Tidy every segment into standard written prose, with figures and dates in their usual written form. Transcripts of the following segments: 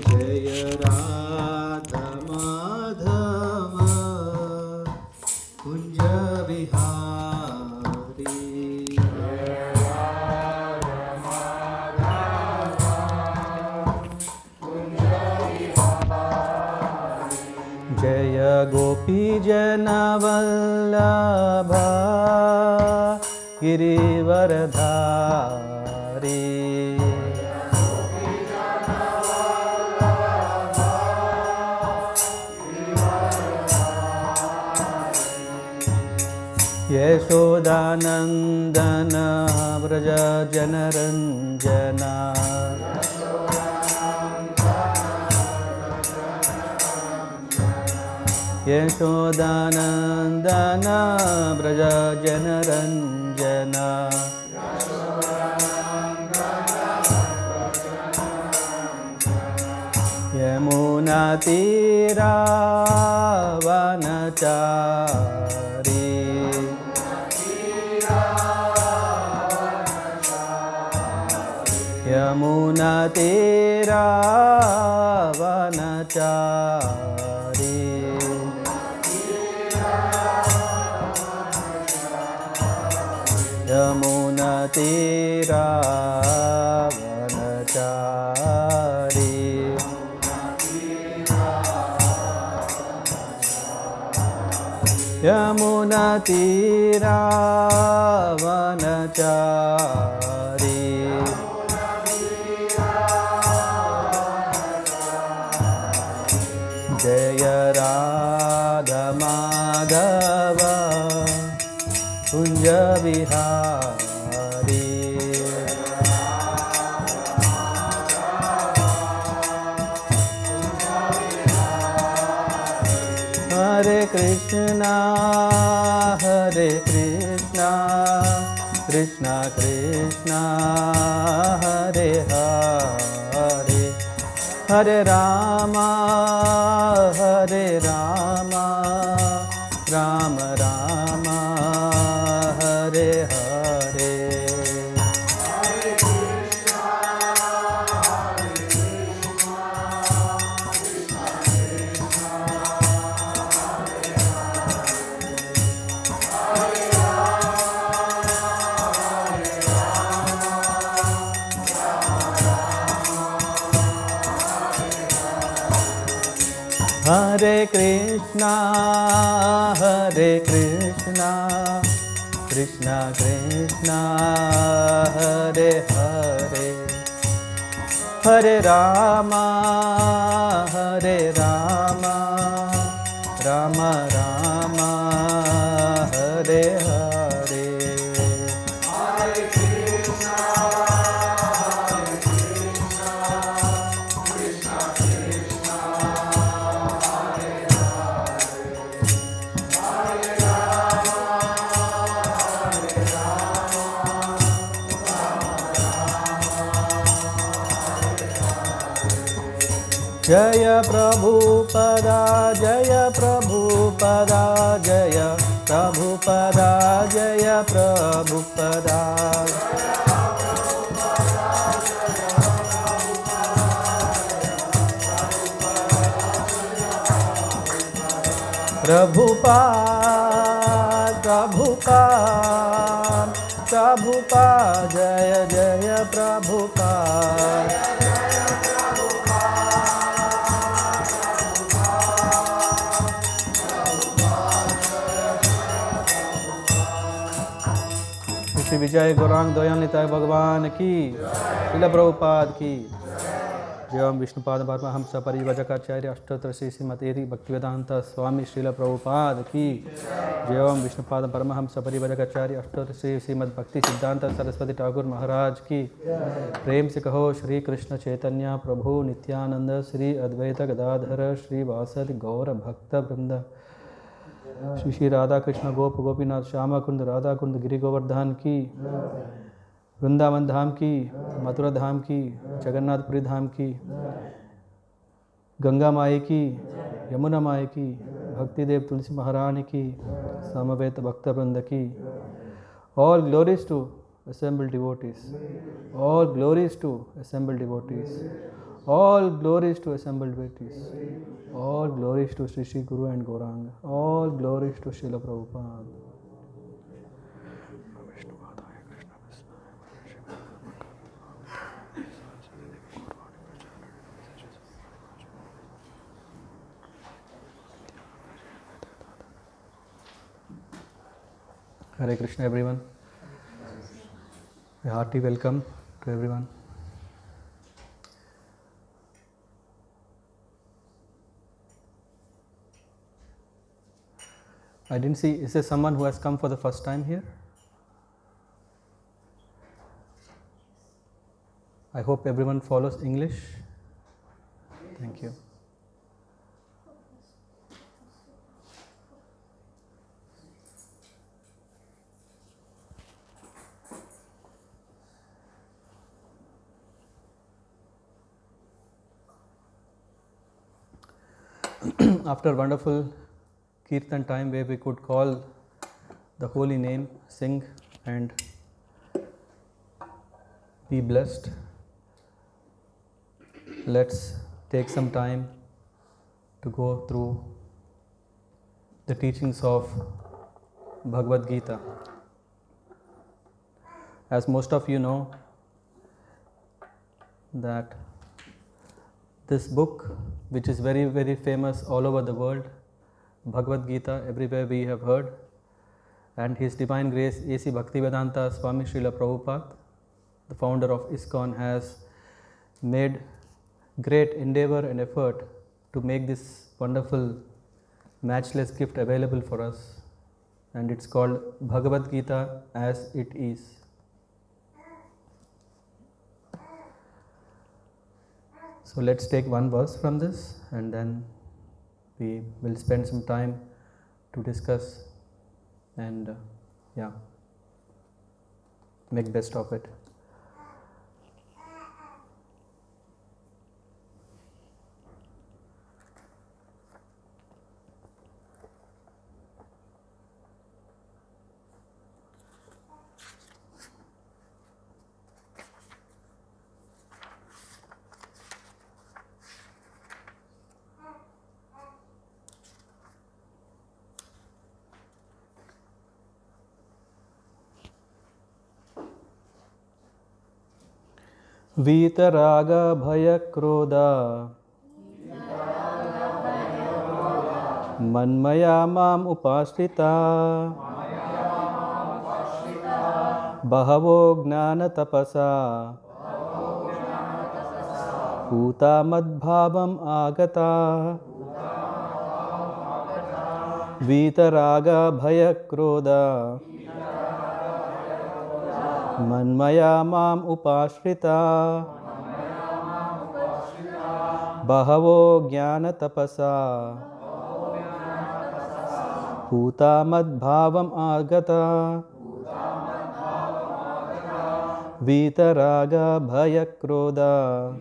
जय राधा माधव कुंज बिहारी। जय गोपी जन वल्लभ गिरिवरधारी। यशोदानंदन व्रज जनरंजना। यशोदानंदन व्रज जनरंजना। यमुना तीरा वनचारी। यमुना तीरा वनचारी। यमुना तीरा वनचारी। यमुना तीरा वनचारी। जय राधा माधव कुंज बिहारी। हरे कृष्णा कृष्णा कृष्णा हरे हरे। हरे रामा राम राम हरे हरे। हरे कृष्णा कृष्णा कृष्णा हरे हरे। हरे रामा राम राम हरे हरे। जय प्रभुपदा जय प्रभुपदा जय प्रभुपदा जय प्रभुपदा। प्रभुपाद प्रभुपाद प्रभुपाद जय जय प्रभुपाद। श्री विजय गौरांग दयाल निताय भगवान की। श्रील प्रभुपाद की। जय ओम विष्णुपाद परमहंस परिव्राजकाचार्य अष्टोत्तर श्री श्रीमती भक्तिवेदांत स्वामी श्रील प्रभुपाद की। जय ओम विष्णुपाद परमहंस परिव्राजकाचार्य अष्टोत्तर श्री श्रीमद भक्ति सिद्धांत सरस्वती ठाकुर महाराज की। प्रेम से कहो श्री कृष्ण चैतन्य प्रभु नित्यानंद श्री अद्वैत गदाधर श्री वासदि गौर भक्त वृंद श्री श्री राधा कृष्ण गोप गोपीनाथ श्यामा कुंद राधा कुंद गिरि गोवर्धन की। वृंदावन धाम की, मथुरा धाम की, जगन्नाथपुरी धाम की, गंगा माई की, यमुना माई की, भक्ति देव तुलसी महारानी की, समवेत भक्त वृंद की। All glories to assembled devotees. All glories to assembled devotees. All glories to assembled devotees. All glories to Sri Sri Guru and Gauranga. All glories to Srila Prabhupada. Hare Krishna, everyone. A hearty welcome to everyone. I didn't see, is there someone who has come for the first time here? I hope everyone follows English. Thank you. After wonderful Kirtan time where we could call the holy name, sing and be blessed, let's take some time to go through the teachings of Bhagavad Gita. As most of you know, that this book, which is very, very famous all over the world, Bhagavad Gita, everywhere we have heard, and His Divine Grace A.C. Bhaktivedanta Swami Srila Prabhupada, the founder of ISKCON, has made great endeavor and effort to make this wonderful, matchless gift available for us, and it's called Bhagavad Gita as it is. So let's take one verse from this and then we will spend some time to discuss and make best of it. Vitaraga bhaya krodha manmaya mam upashrita bahavo gnana tapasa puta madbhavam agata. Vitaraga bhaya krodha manmaya mam upashrita bahavo jnana tapasa puta madbhavam agata. Vitaraga bhaya krodha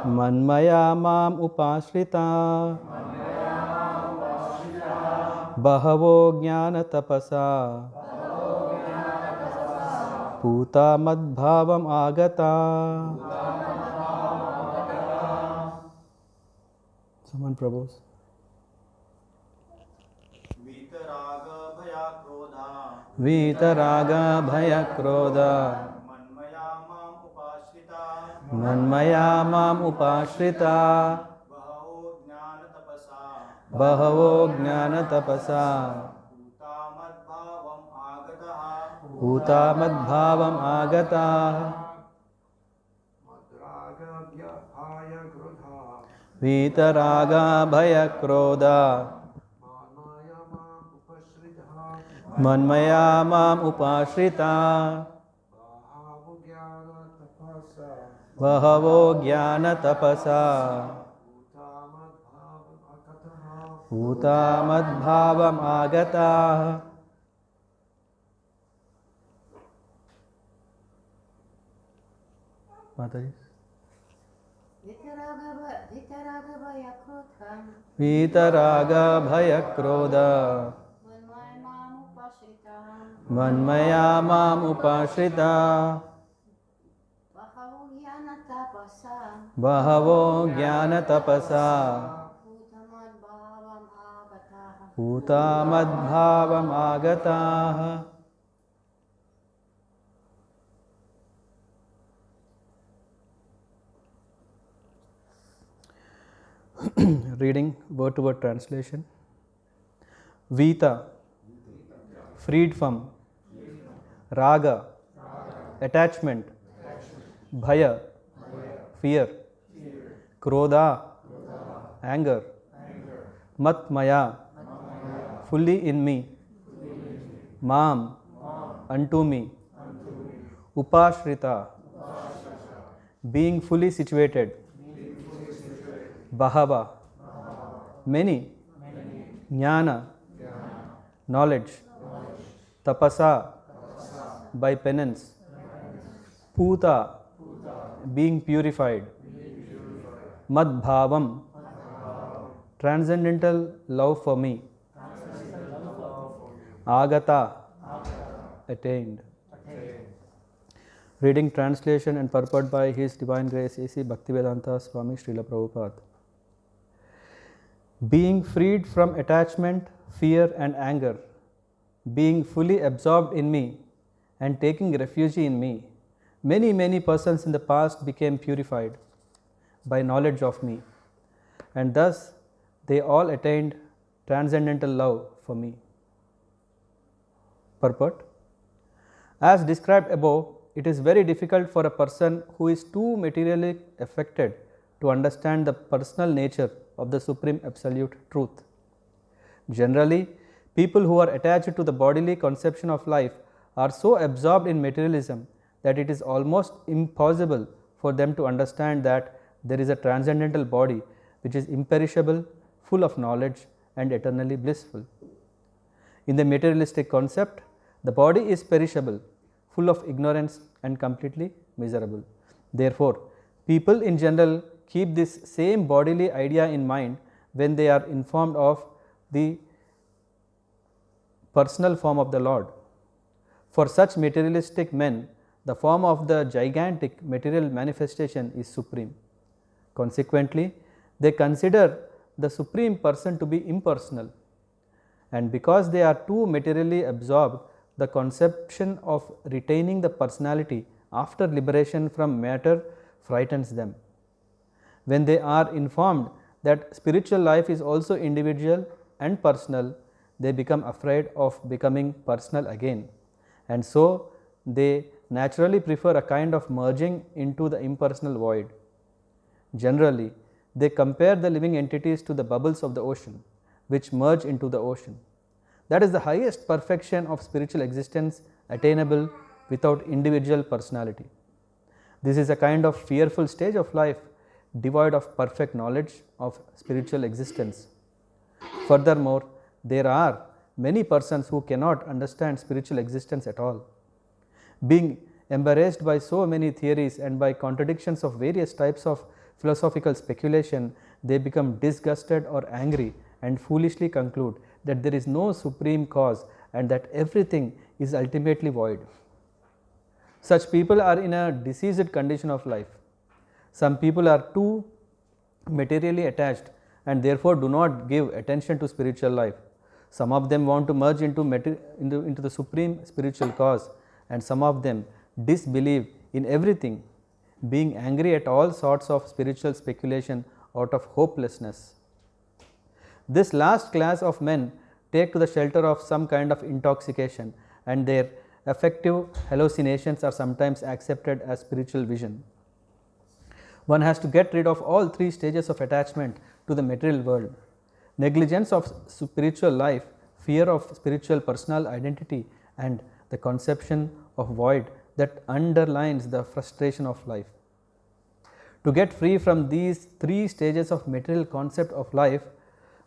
manmaya mam upashrita bahavo jnana tapasa puta madbhavam agata. Someone propose. Vitaraga bhaya krodha Vitaraga bhaya krodha manmaya mam upashrita bahavo jnana tapasa puta madbhavam agata. Vitaraga bhaya krodha manmaya mam upashrita bahavo jnana tapasa puta madbhavam agata. Mataji. Vitaraga bhaya krodha Manmaya mam upashrita. Bahavo jnana tapasa. Bhutamadbhavam agataha. Reading word to word translation. Vita, freed from. Raga, attachment. Bhaya, fear. Krodha, anger. Matmaya, fully in me. Mam, unto me. Upashrita, being fully situated. Bahava, many. Jnana, knowledge. Tapasa, by penance. Puta, being purified. Madbhavam, transcendental love for me. Agata, attained. Reading translation and purport by His Divine Grace A.C. Bhaktivedanta Swami Srila Prabhupada. Being freed from attachment, fear and anger, being fully absorbed in me and taking refuge in me, many persons in the past became purified by knowledge of me, and thus they all attained transcendental love for me. Purport. As described above, it is very difficult for a person who is too materially affected to understand the personal nature of the Supreme Absolute Truth. Generally, people who are attached to the bodily conception of life are so absorbed in materialism that it is almost impossible for them to understand that there is a transcendental body which is imperishable, full of knowledge and eternally blissful. In the materialistic concept, the body is perishable, full of ignorance and completely miserable. Therefore, people in general keep this same bodily idea in mind when they are informed of the personal form of the Lord. For such materialistic men, the form of the gigantic material manifestation is supreme. Consequently, they consider the Supreme Person to be impersonal, and because they are too materially absorbed, the conception of retaining the personality after liberation from matter frightens them. When they are informed that spiritual life is also individual and personal, they become afraid of becoming personal again, and so they naturally prefer a kind of merging into the impersonal void. Generally, they compare the living entities to the bubbles of the ocean, which merge into the ocean. That is the highest perfection of spiritual existence attainable without individual personality. This is a kind of fearful stage of life devoid of perfect knowledge of spiritual existence. Furthermore, there are many persons who cannot understand spiritual existence at all. Being embarrassed by so many theories and by contradictions of various types of philosophical speculation, they become disgusted or angry and foolishly conclude that there is no supreme cause and that everything is ultimately void. Such people are in a diseased condition of life. Some people are too materially attached and therefore do not give attention to spiritual life. Some of them want to merge into the supreme spiritual cause, and some of them disbelieve in everything, being angry at all sorts of spiritual speculation out of hopelessness. This last class of men take to the shelter of some kind of intoxication, and their affective hallucinations are sometimes accepted as spiritual vision. One has to get rid of all three stages of attachment to the material world: negligence of spiritual life, fear of spiritual personal identity, and the conception of void that underlines the frustration of life. To get free from these three stages of material concept of life,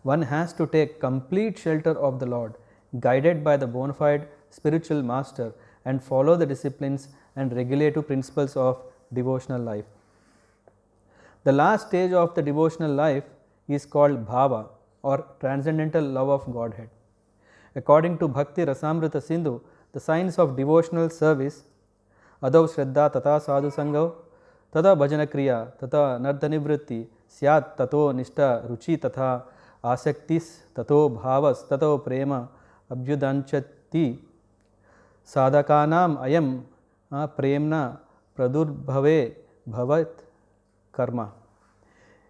one has to take complete shelter of the Lord, guided by the bona fide spiritual master, and follow the disciplines and regulative principles of devotional life. The last stage of the devotional life is called bhava, or transcendental love of Godhead. According to Bhakti Rasamrita Sindhu, the signs of devotional service, Adav Shraddha Tata Sadhu Sangho, Tata Bhajana Kriya, Tata Nardhanivritti, Syat Tato Nishta Ruchi Tatha Asaktis, Tato Bhavas, Tato Prema, Abhyudanchati, Sadhakanam Ayam Premna Pradurbhave Bhavat Karma.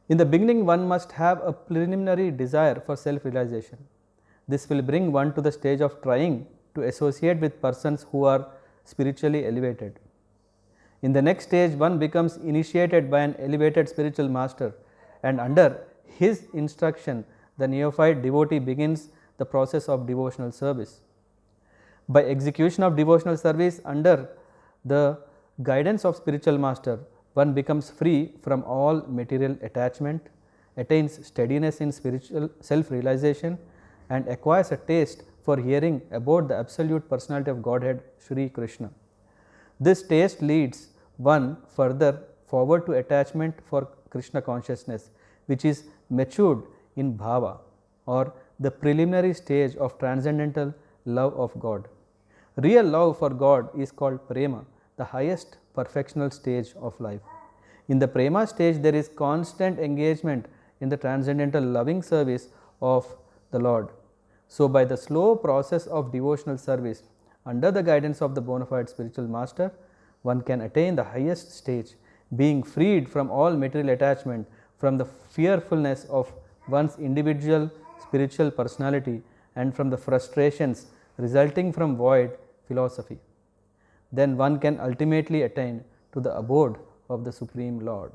In the beginning, one must have a preliminary desire for self-realization. This will bring one to the stage of trying to associate with persons who are spiritually elevated. In the next stage, one becomes initiated by an elevated spiritual master, and under his instruction, the neophyte devotee begins the process of devotional service. By execution of devotional service under the guidance of spiritual master, one becomes free from all material attachment, attains steadiness in spiritual self-realization, and acquires a taste for hearing about the absolute personality of Godhead, Shri Krishna. This taste leads one further forward to attachment for Krishna consciousness, which is matured in bhava, or the preliminary stage of transcendental love of God. Real love for God is called prema, the highest perfectional stage of life. In the prema stage, there is constant engagement in the transcendental loving service of the Lord. So, by the slow process of devotional service under the guidance of the bona fide spiritual master, one can attain the highest stage, being freed from all material attachment, from the fearfulness of one's individual spiritual personality, and from the frustrations resulting from void philosophy. Then one can ultimately attain to the abode of the Supreme Lord.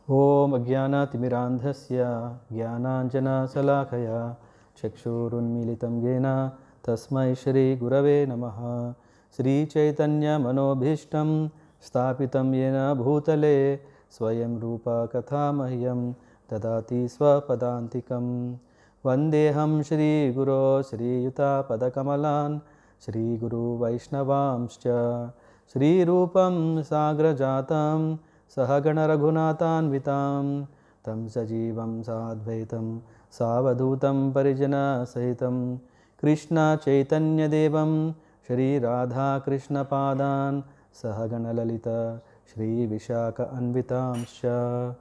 Om Ajnana Timirandhasya Jnananjana Salakaya Chakshurunmilitam Yena Tasmai Shri Gurave Namaha. Sri Chaitanya Manobhishtam Stapitam Yena Bhutale Swayam Rupa Kathamahyam Dadati Swapadantikam. Vandeham Shri Guru Sri Yuta Padakamalan Shri Guru Vaishnavamscha Shri Rupam Sagrajatam Sahagana Raghunathanvitam Tam Sajivam Sadvaitam Savadutam Parijana Sahitam Krishna Chaitanya Devam Shri Radha Krishna Padan Sahagana Lalita Shri Vishaka Anvitamscha.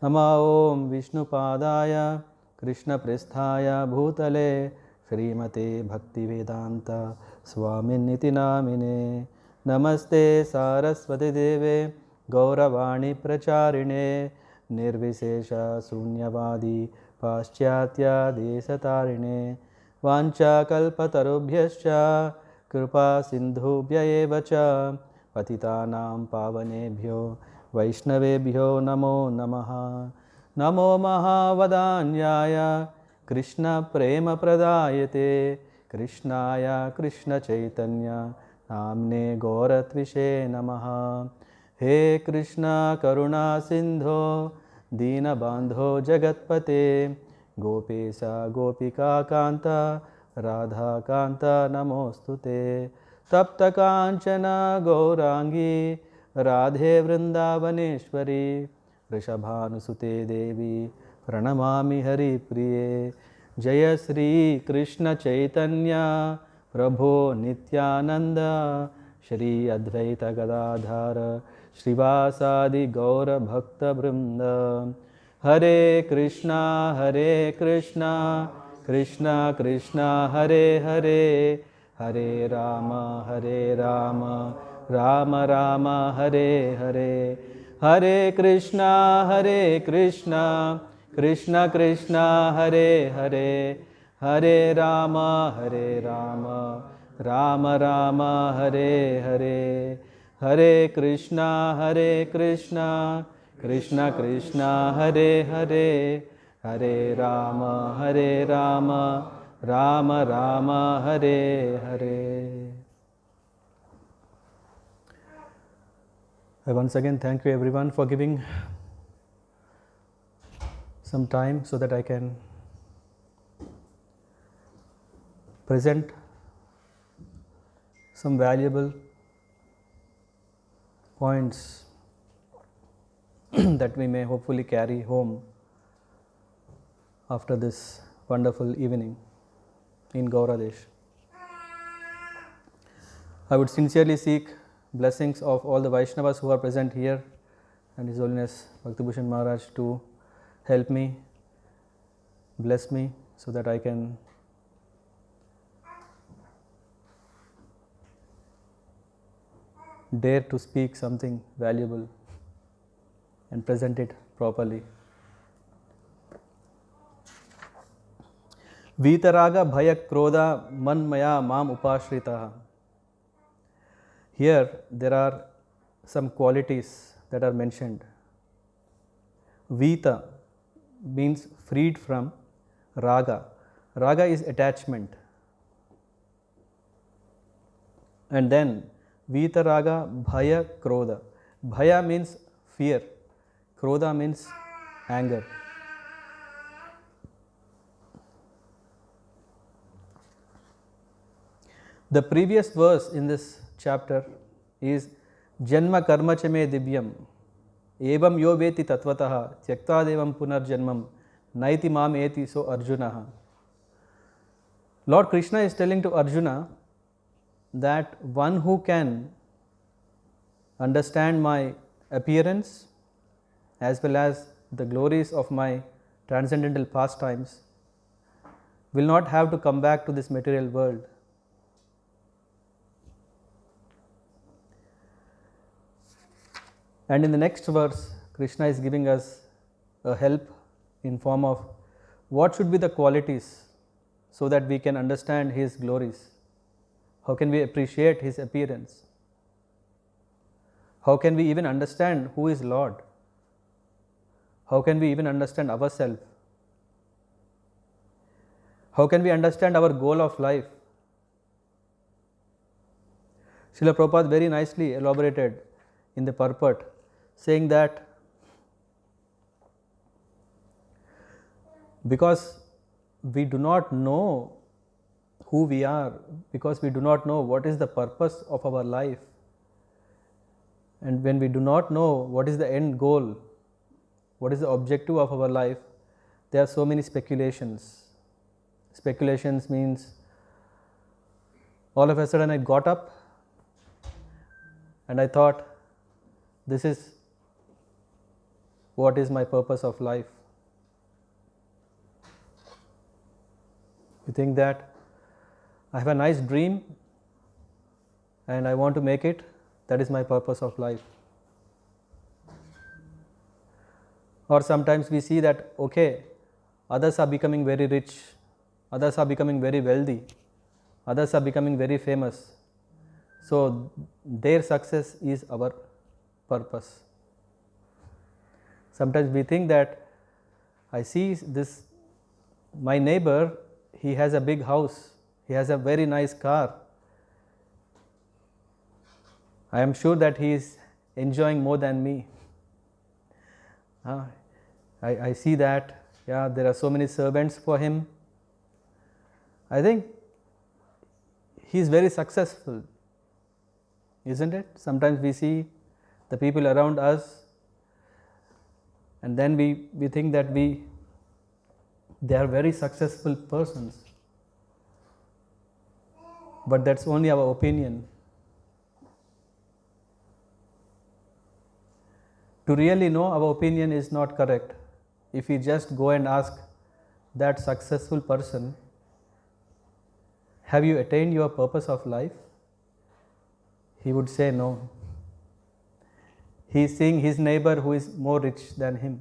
Nama Om Vishnu Padaya Krishna Pristhaya Bhutale Srimate Bhakti Vedanta Swaminiti Namine. Namaste Saraswati Deve Gauravani Pracharine Nirvisesha Sunyavadi Paschatya Desatarine Vancha Kalpatarubhyascha Kripa Sindhubhya Evacha Patitanam Pavanebhyo Vaishnavebhyo Namo Namaha. Namo Mahavadanyaya Krishna Prema Pradayate Krishnaya Krishna Chaitanya Namne Gauratvishe Namaha. He Krishna Karuna Sindho Dina Bandho Jagatpate Gopesa Gopika Kanta Radha Kanta Namostute. Tapta Kanchana Gaurangi Radhe Vrindavaneshwari Rishabhanusute Devi Pranamami Hari Priye. Jaya Sri Krishna Chaitanya Prabhu Nityananda Shri Advaita Gadadhara Shrivasadi Gaura Bhakta Vrinda. Hare Krishna Krishna Krishna Hare Hare Hare Rama Rama Rama Hare Hare. Hare Krishna Krishna Krishna Hare Hare Hare Rama Rama Rama Hare Hare. Hare Krishna Krishna Krishna Hare Hare Hare Rama Rama Rama Hare Hare. I once again thank you everyone for giving some time so that I can present some valuable points that we may hopefully carry home after this wonderful evening in Gauradesh. I would sincerely seek blessings of all the Vaishnavas who are present here and His Holiness Bhaktibhushan Maharaj to help me, bless me, so that I can dare to speak something valuable and present it properly. Vitaraga bhaya krodha manmaya mam upashritaha. Here there are some qualities that are mentioned. Vita means freed from raga. Raga is attachment. And then Vitaraga bhaya krodha. Bhaya means fear. Krodha means anger. The previous verse in this chapter is Janma karma chame divyam evam yo veti tatvataha tyakta devam punarjanmam naiti mam eti so Arjunaha. Lord Krishna is telling to Arjuna that one who can understand my appearance as well as the glories of my transcendental pastimes will not have to come back to this material world. And in the next verse, Krishna is giving us a help in form of what should be the qualities so that we can understand His glories. How can we appreciate His appearance? How can we even understand who is Lord? How can we even understand ourselves? How can we understand our goal of life? Srila Prabhupada very nicely elaborated in the purport, saying that because we do not know who we are, because we do not know what is the purpose of our life, and when we do not know what is the end goal, what is the objective of our life, there are so many speculations. Speculations means all of a sudden I got up and I thought, this is what is my purpose of life. You think that I have a nice dream and I want to make it, that is my purpose of life. Or sometimes we see that, okay, others are becoming very rich, others are becoming very wealthy, others are becoming very famous. So their success is our purpose. Sometimes we think that I see this, my neighbor, he has a big house, he has a very nice car. I am sure that he is enjoying more than me. I see that, yeah, there are so many servants for him. I think he is very successful, isn't it? Sometimes we see the people around us and then we think that they are very successful persons. But that's only our opinion. To really know, our opinion is not correct. If we just go and ask that successful person, have you attained your purpose of life? He would say no. He is seeing his neighbor who is more rich than him.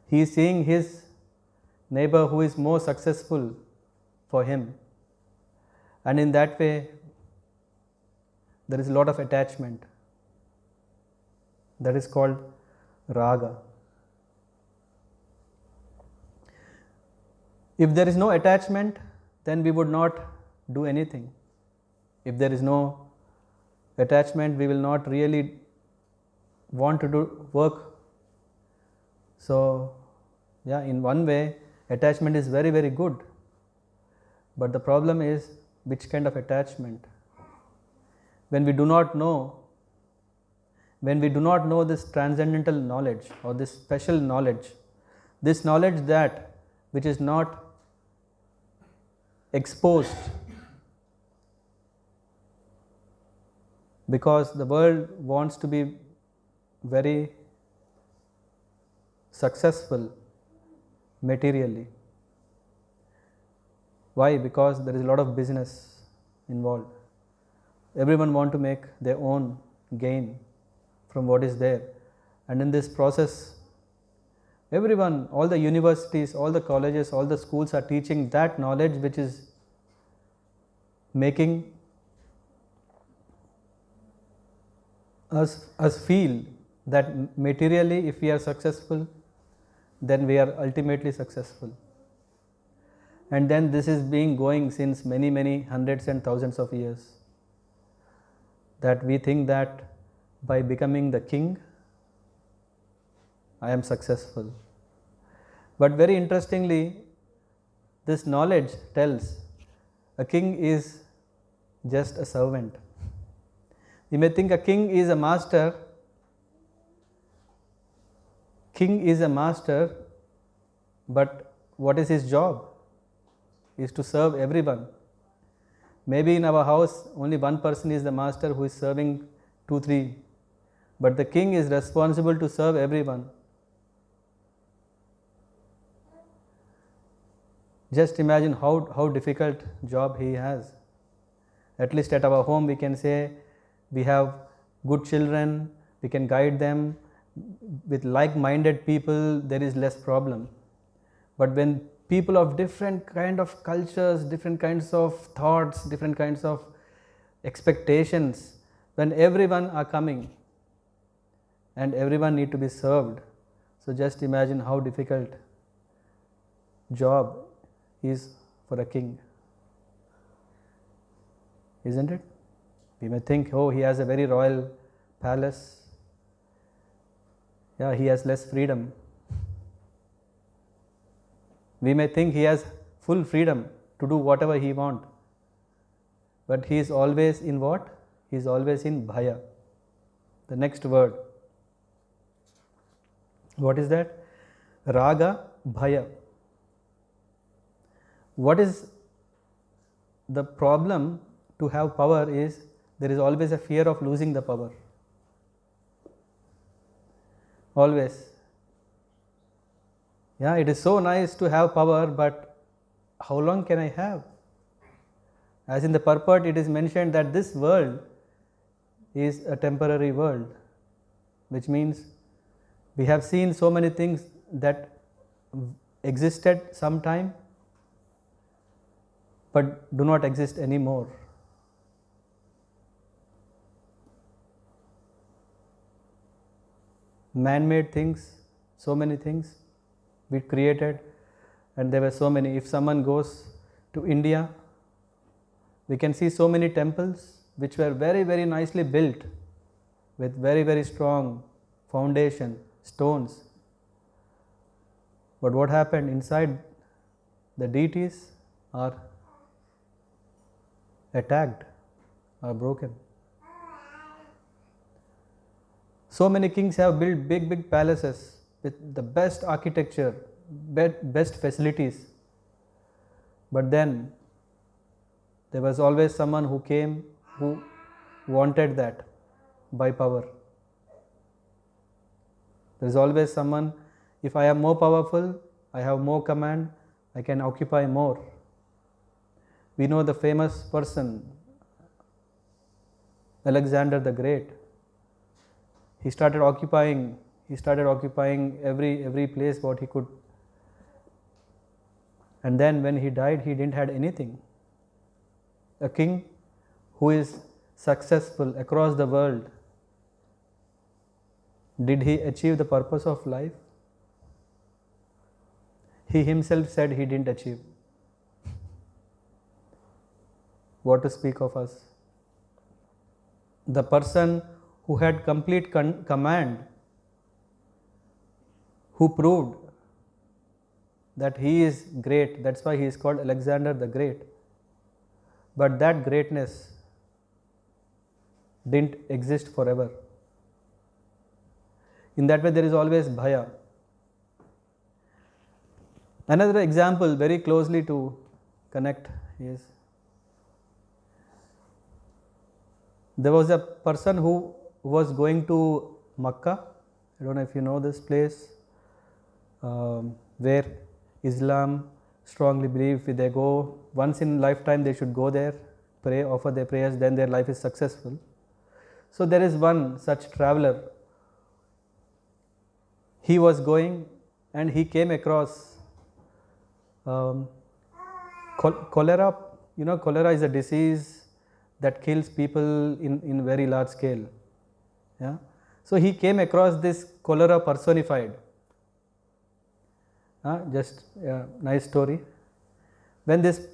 He is seeing his neighbor who is more successful for him. And in that way, there is a lot of attachment. That is called raga. If there is no attachment, then we would not do anything. If there is no attachment, we will not really want to do work. So, yeah, in one way, attachment is very, very good. But the problem is which kind of attachment. When we do not know this transcendental knowledge or this special knowledge, this knowledge that which is not exposed Because the world wants to be very successful materially. Why? Because there is a lot of business involved. Everyone wants to make their own gain from what is there. And in this process, everyone, all the universities, all the colleges, all the schools are teaching that knowledge which is making us feel that materially if we are successful, then we are ultimately successful. And then this is being going since many hundreds and thousands of years, that we think that by becoming the king, I am successful. But very interestingly, this knowledge tells a king is just a servant. You may think a king is a master. King is a master, but what is his job? Is to serve everyone. Maybe in our house only one person is the master who is serving 2, 3, but the king is responsible to serve everyone. Just imagine how difficult job he has. At least at our home we can say we have good children, we can guide them. With like-minded people there is less problem. But when people of different kind of cultures, different kinds of thoughts, different kinds of expectations, when everyone are coming and everyone need to be served, so just imagine how difficult job is for a king, isn't it? We may think, oh, he has a very royal palace. Yeah, he has less freedom. We may think he has full freedom to do whatever he wants. But he is always in what? He is always in bhaya. The next word. What is that? Raga, bhaya. What is the problem to have power is there is always a fear of losing the power. Always. Yeah, it is so nice to have power, but how long can I have? As in the purport, it is mentioned that this world is a temporary world, which means we have seen so many things that existed sometime but do not exist anymore. Man-made things, so many things we created, and there were so many. If someone goes to India, we can see so many temples which were very nicely built with very strong foundation, stones. But what happened inside? The deities are attacked, are broken. So many kings have built big palaces with the best architecture, best facilities. But then there was always someone who came who wanted that by power. There is always someone, if I am more powerful, I have more command, I can occupy more. We know the famous person, Alexander the Great. He started occupying every place what he could. And then when he died, he didn't have anything. A king who is successful across the world, did he achieve the purpose of life? He himself said he didn't achieve. What to speak of us? The person who had complete command, who proved that he is great, that's why he is called Alexander the Great. But that greatness didn't exist forever. In that way, there is always bhaya. Another example very closely to connect is There was a person who was going to Makkah. I don't know if you know this place, where Islam strongly believe if they go once in lifetime, they should go there, pray, offer their prayers, then their life is successful. So there is one such traveler. He was going and he came across cholera. You know, cholera is a disease that kills people in very large scale. Yeah. So he came across this cholera personified. Just a nice story. When this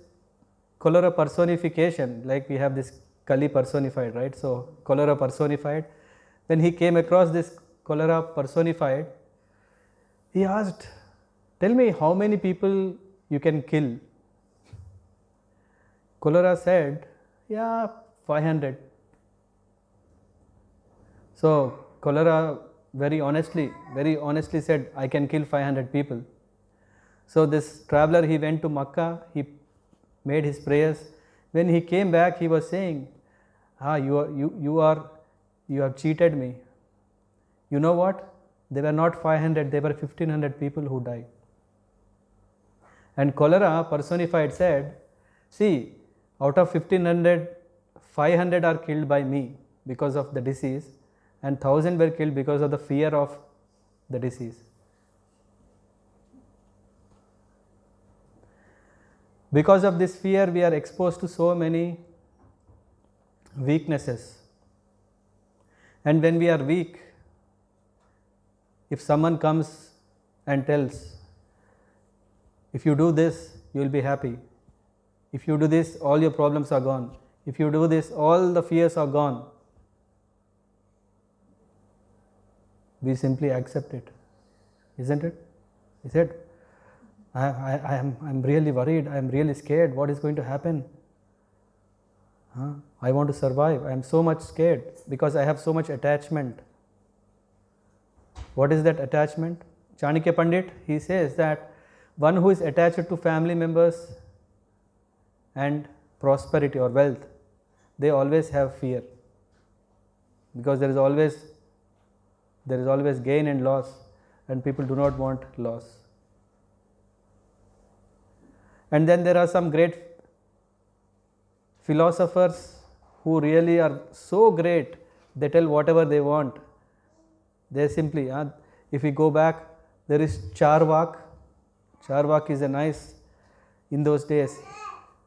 cholera personification, like we have this Kali personified, right? So cholera personified. When he came across this cholera personified, he asked, "Tell me how many people you can kill?" Cholera said, "Yeah, 500. So cholera very honestly said, "I can kill 500 people." So this traveler, he went to Makkah, he made his prayers. When he came back, he was saying, you have cheated me. You know what? They were not 500, they were 1500 people who died. And cholera personified said, "See, out of 1500, 500 are killed by me because of the disease, and 1000 were killed because of the fear of the disease." Because of this fear, we are exposed to so many weaknesses. And when we are weak, if someone comes and tells, "If you do this, you will be happy. If you do this, all your problems are gone. If you do this, all the fears are gone," we simply accept it, isn't it? Is it? I'm really worried, I'm really scared, what is going to happen? I want to survive, I am so much scared because I have so much attachment. What is that attachment? Chanakya Pandit, he says that one who is attached to family members and prosperity or wealth, they always have fear, because there is always gain and loss, and people do not want loss. And then there are some great philosophers who really are so great, they tell whatever they want. They simply, if we go back, there is Charvak. Charvak is a nice, in those days,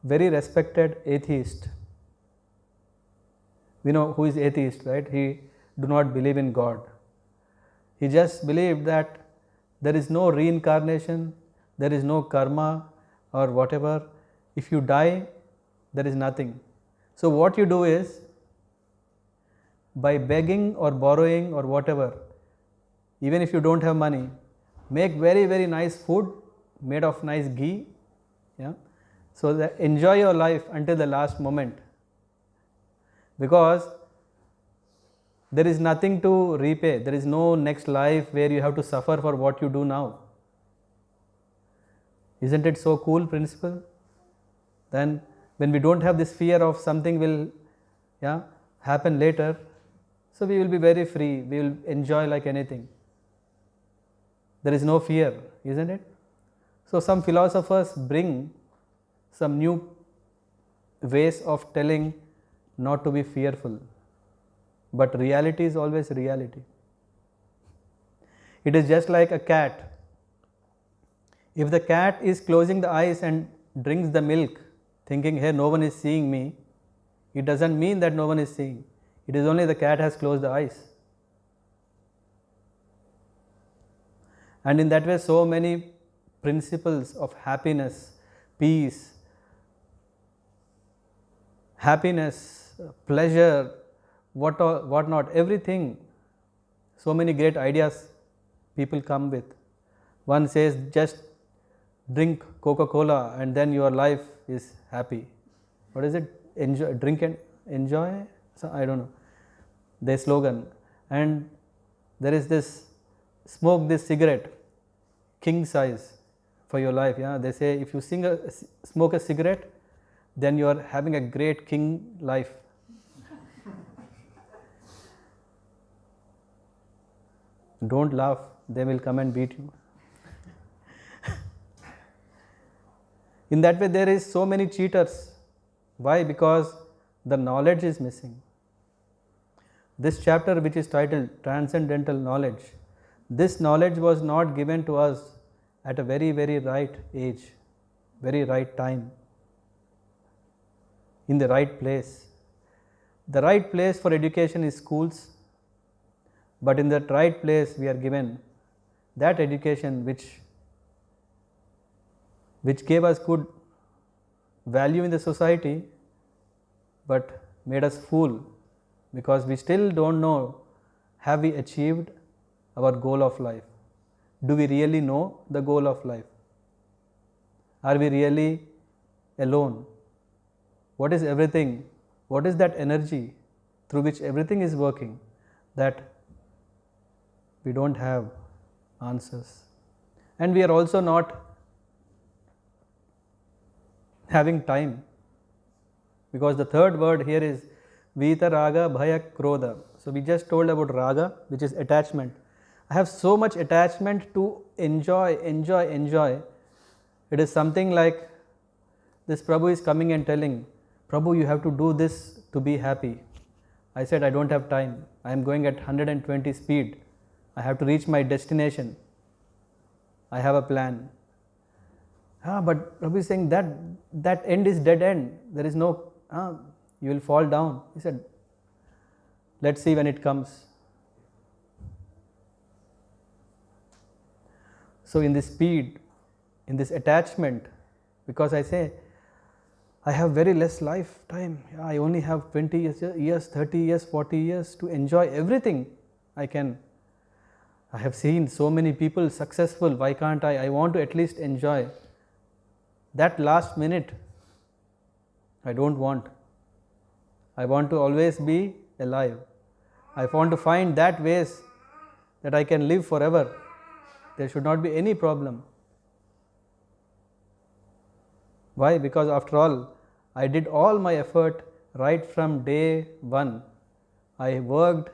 very respected atheist. We know who is atheist, right? He do not believe in God. He just believed that there is no reincarnation, there is no karma or whatever. If you die, there is nothing. So what you do is, by begging or borrowing or whatever, even if you don't have money, make very, very nice food made of nice ghee, so that enjoy your life until the last moment, because there is nothing to repay. There is no next life where you have to suffer for what you do now. Isn't it so cool principle? Then when we don't have this fear of something will happen later, so we will be very free, we will enjoy like anything. There is no fear, isn't it? So some philosophers bring some new ways of telling not to be fearful, but reality is always reality. It is just like a cat. If the cat is closing the eyes and drinks the milk thinking, "Hey, no one is seeing me," it doesn't mean that no one is seeing. It is only the cat has closed the eyes. And in that way, so many principles of happiness, peace, pleasure, what not, everything, so many great ideas people come with. One says, just drink Coca-Cola and then your life is happy. What is it? Enjoy, drink and enjoy? So I don't know, their slogan. And there is this, smoke this cigarette, king size for your life. They say if you smoke a cigarette, then you are having a great king life. Don't laugh, they will come and beat you. In that way, there is so many cheaters. Why? Because the knowledge is missing. This chapter, which is titled Transcendental Knowledge, this knowledge was not given to us at a very, very right age, very right time, in the right place. The right place for education is schools, but in that right place we are given that education which gave us good value in the society, but made us fool, because we still don't know, have we achieved our goal of life? Do we really know the goal of life? Are we really alone? What is everything? What is that energy through which everything is working, that we don't have answers? And we are also not having time, because the third word here is Vita Raga Bhaya Krodha. So we just told about Raga, which is attachment. I have so much attachment to enjoy. It is something like this Prabhu is coming and telling, Prabhu, you have to do this to be happy. I said, I don't have time. I am going at 120 speed. I have to reach my destination. I have a plan. But Prabhu is saying that end is dead end. There is no, you will fall down. He said, let's see when it comes. So in this speed, in this attachment, because I say, I have very less lifetime. I only have 20 years, 30 years, 40 years to enjoy everything I can. I have seen so many people successful. Why can't I? I want to at least enjoy. That last minute, I don't want. I want to always be alive. I want to find that ways that I can live forever. There should not be any problem. Why? Because after all, I did all my effort right from day one. I worked,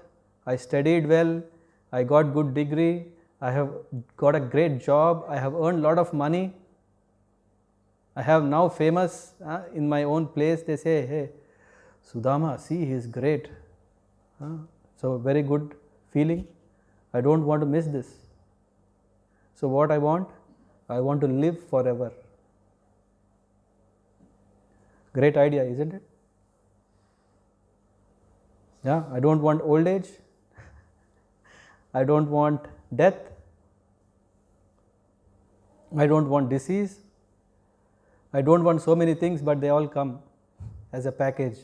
I studied well, I got good degree, I have got a great job, I have earned a lot of money. I have now famous in my own place. They say, hey, Sudama, see, he is great. So very good feeling. I don't want to miss this. So what I want? I want to live forever. Great idea, isn't it? Yeah, I don't want old age. I don't want death. I don't want disease. I don't want so many things, but they all come as a package.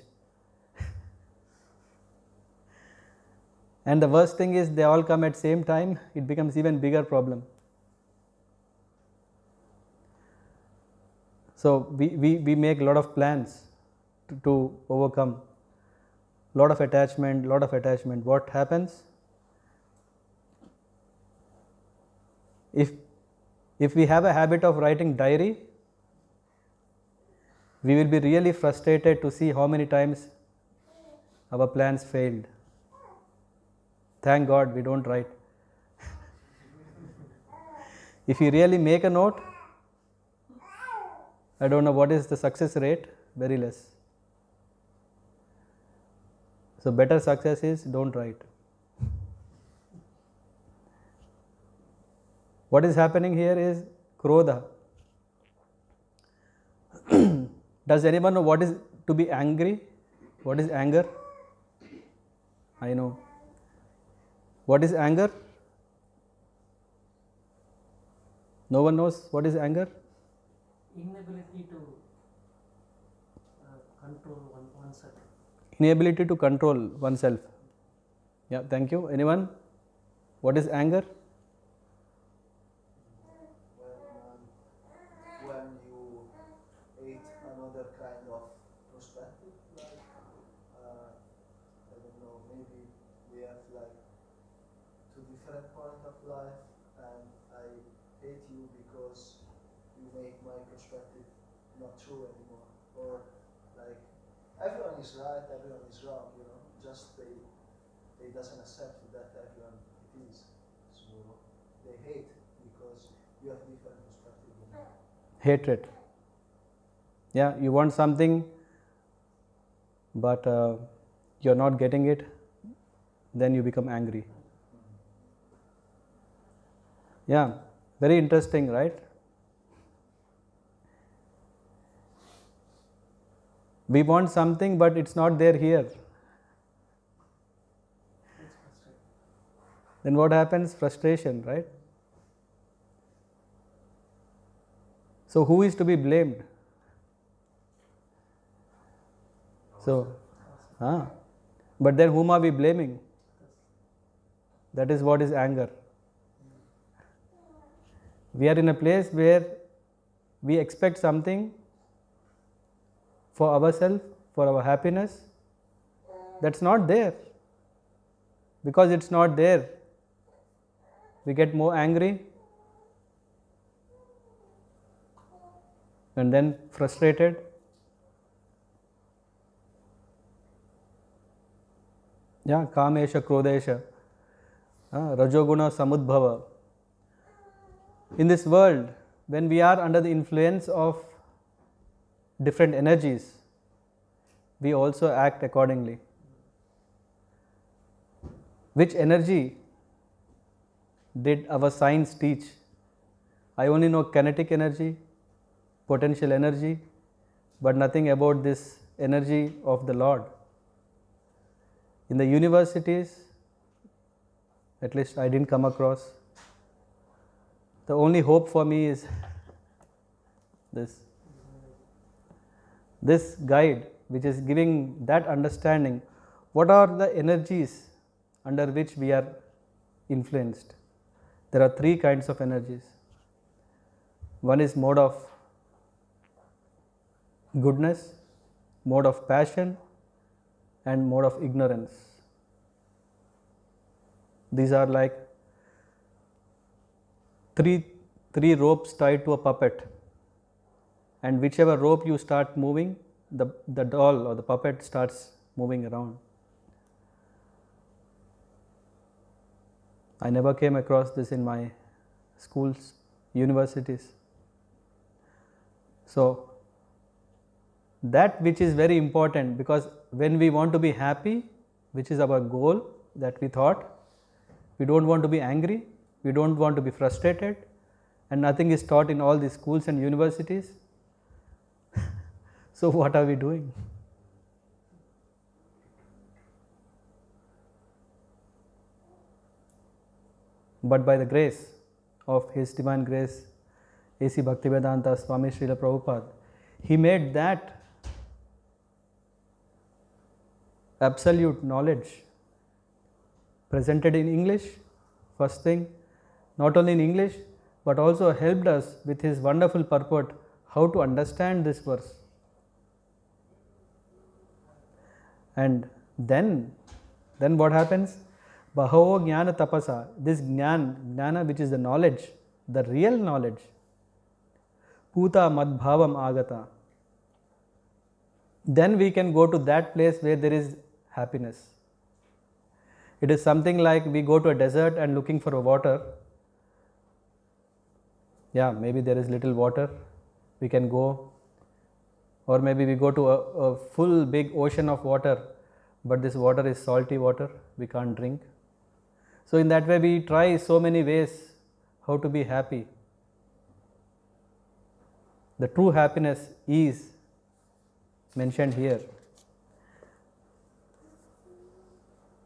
And the worst thing is they all come at same time, it becomes even bigger problem. So we make a lot of plans to overcome. Lot of attachment. What happens? If we have a habit of writing diary, we will be really frustrated to see how many times our plans failed. Thank God we don't write. If you really make a note, I don't know what is the success rate, very less. So better success is don't write. What is happening here is Krodha. Does anyone know what is to be angry? What is anger? I know. What is anger? No one knows what is anger? Inability to control oneself. Inability to control oneself. Yeah, thank you. Anyone? What is anger? When you ate another kind of perspective, like I don't know, maybe we have like two different points of life, and I hate you because you make my perspective not true anymore, or like everyone is right, everyone is wrong, just they doesn't accept that everyone it is. they hate because you have different perspective than them. Hatred. Yeah, you want something, but you're not getting it, then you become angry. Yeah, very interesting, right? We want something, but it's not there here. It's frustrating. Then what happens? Frustration, right? So who is to be blamed? So, but then whom are we blaming? That is what is anger. We are in a place where we expect something for ourselves, for our happiness. That's not there. Because it's not there, we get more angry and then frustrated. Yeah, kamesha krodesha, rajoguna samudbhava. In this world, when we are under the influence of different energies, we also act accordingly. Which energy did our science teach? I only know kinetic energy, potential energy, but nothing about this energy of the Lord. In the universities, at least I didn't come across. The only hope for me is this guide, which is giving that understanding. What are the energies under which we are influenced? There are three kinds of energies. One is mode of goodness, mode of passion, and mode of ignorance. These are like three ropes tied to a puppet, and whichever rope you start moving, the doll or the puppet starts moving around. I never came across this in my schools, universities. So that which is very important, because when we want to be happy, which is our goal that we thought, we don't want to be angry, we don't want to be frustrated, and nothing is taught in all these schools and universities. So what are we doing? But by the grace of His Divine Grace, A.C. Bhaktivedanta Swami Srila Prabhupada, he made that absolute knowledge presented in English, first thing, not only in English, but also helped us with his wonderful purport how to understand this verse. And then what happens? Bahavo jnana tapasa, this jnana which is the knowledge, the real knowledge, puta madbhavam agata. Then we can go to that place where there is happiness. It is something like we go to a desert and looking for a water. Yeah, maybe there is little water, we can go. Or maybe we go to a full big ocean of water, but this water is salty water, we can't drink. So in that way we try so many ways how to be happy. The true happiness is mentioned here.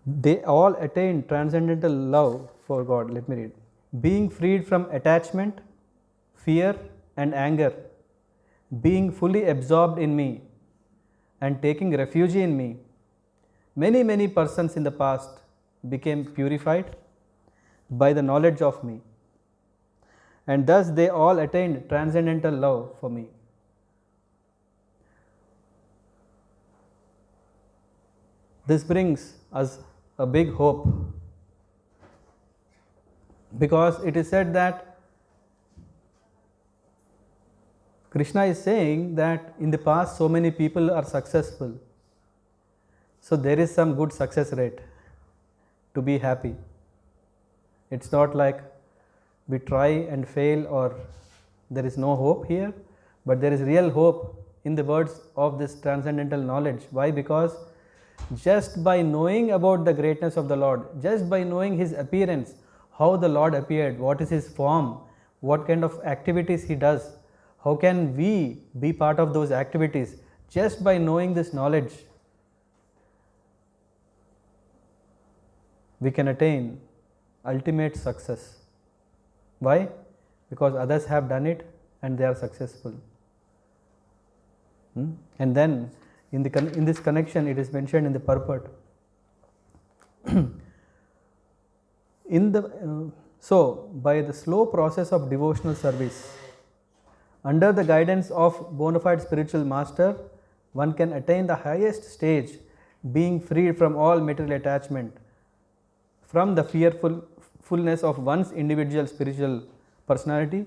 They all attain transcendental love for God. Let me read. Being freed from attachment, fear and anger, being fully absorbed in me and taking refuge in me, many persons in the past became purified by the knowledge of me, and thus they all attained transcendental love for me. This brings us a big hope, because it is said that Krishna is saying that in the past so many people are successful, so there is some good success rate to be happy. It's not like we try and fail or there is no hope here, but there is real hope in the words of this transcendental knowledge. Why? Because just by knowing about the greatness of the Lord, just by knowing His appearance, how the Lord appeared, what is His form, what kind of activities He does, how can we be part of those activities, just by knowing this knowledge, we can attain ultimate success. Why? Because others have done it and they are successful. And then in this connection it is mentioned in the purport. So by the slow process of devotional service, under the guidance of bona fide spiritual master, one can attain the highest stage, being freed from all material attachment, from the fearfulness of one's individual spiritual personality,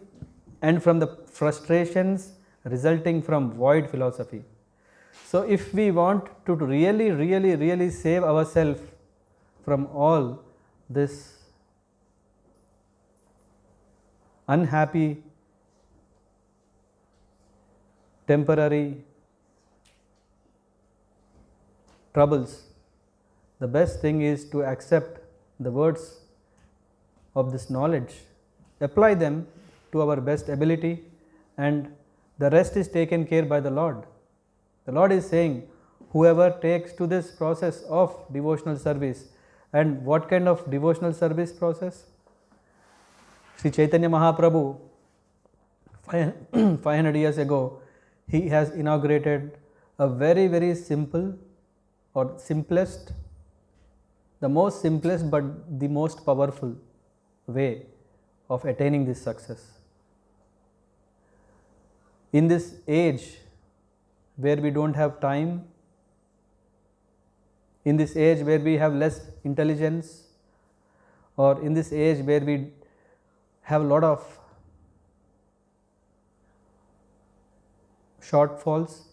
and from the frustrations resulting from void philosophy. So if we want to really save ourselves from all this unhappy, temporary troubles, the best thing is to accept the words of this knowledge, apply them to our best ability, and the rest is taken care by the Lord. The Lord is saying, whoever takes to this process of devotional service. And what kind of devotional service process? Sri Chaitanya Mahaprabhu 500 years ago, he has inaugurated a very simple or simplest, the most simplest but the most powerful way of attaining this success. In this age where we don't have time, in this age where we have less intelligence, or in this age where we have a lot of shortfalls,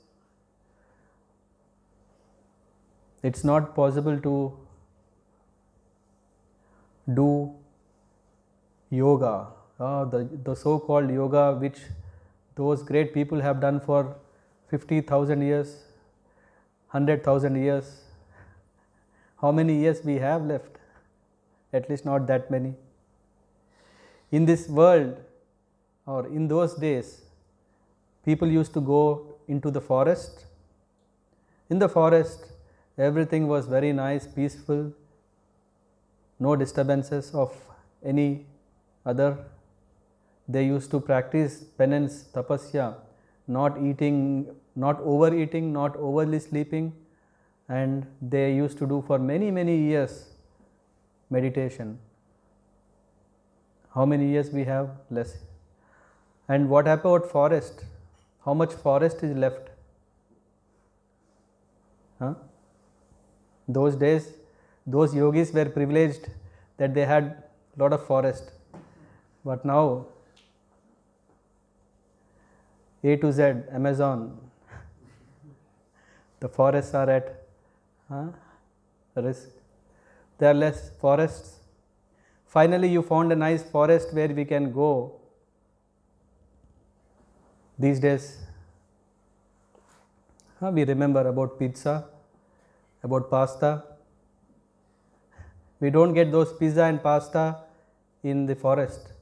it's not possible to do yoga, the so-called yoga which those great people have done for 50,000 years, 100,000 years. How many years we have left? At least not that many. In this world, or in those days, people used to go into the forest. In the forest, everything was very nice, peaceful, no disturbances of any other. They used to practice penance, tapasya, not eating, not overeating, not overly sleeping, and they used to do for many years meditation. How many years we have? Less. And what about forest? How much forest is left? Those days, those yogis were privileged that they had a lot of forest. But now, A to Z, Amazon, the forests are at risk. There are less forests. Finally, you found a nice forest where we can go. These days, we remember about pizza, about pasta. We don't get those pizza and pasta in the forest.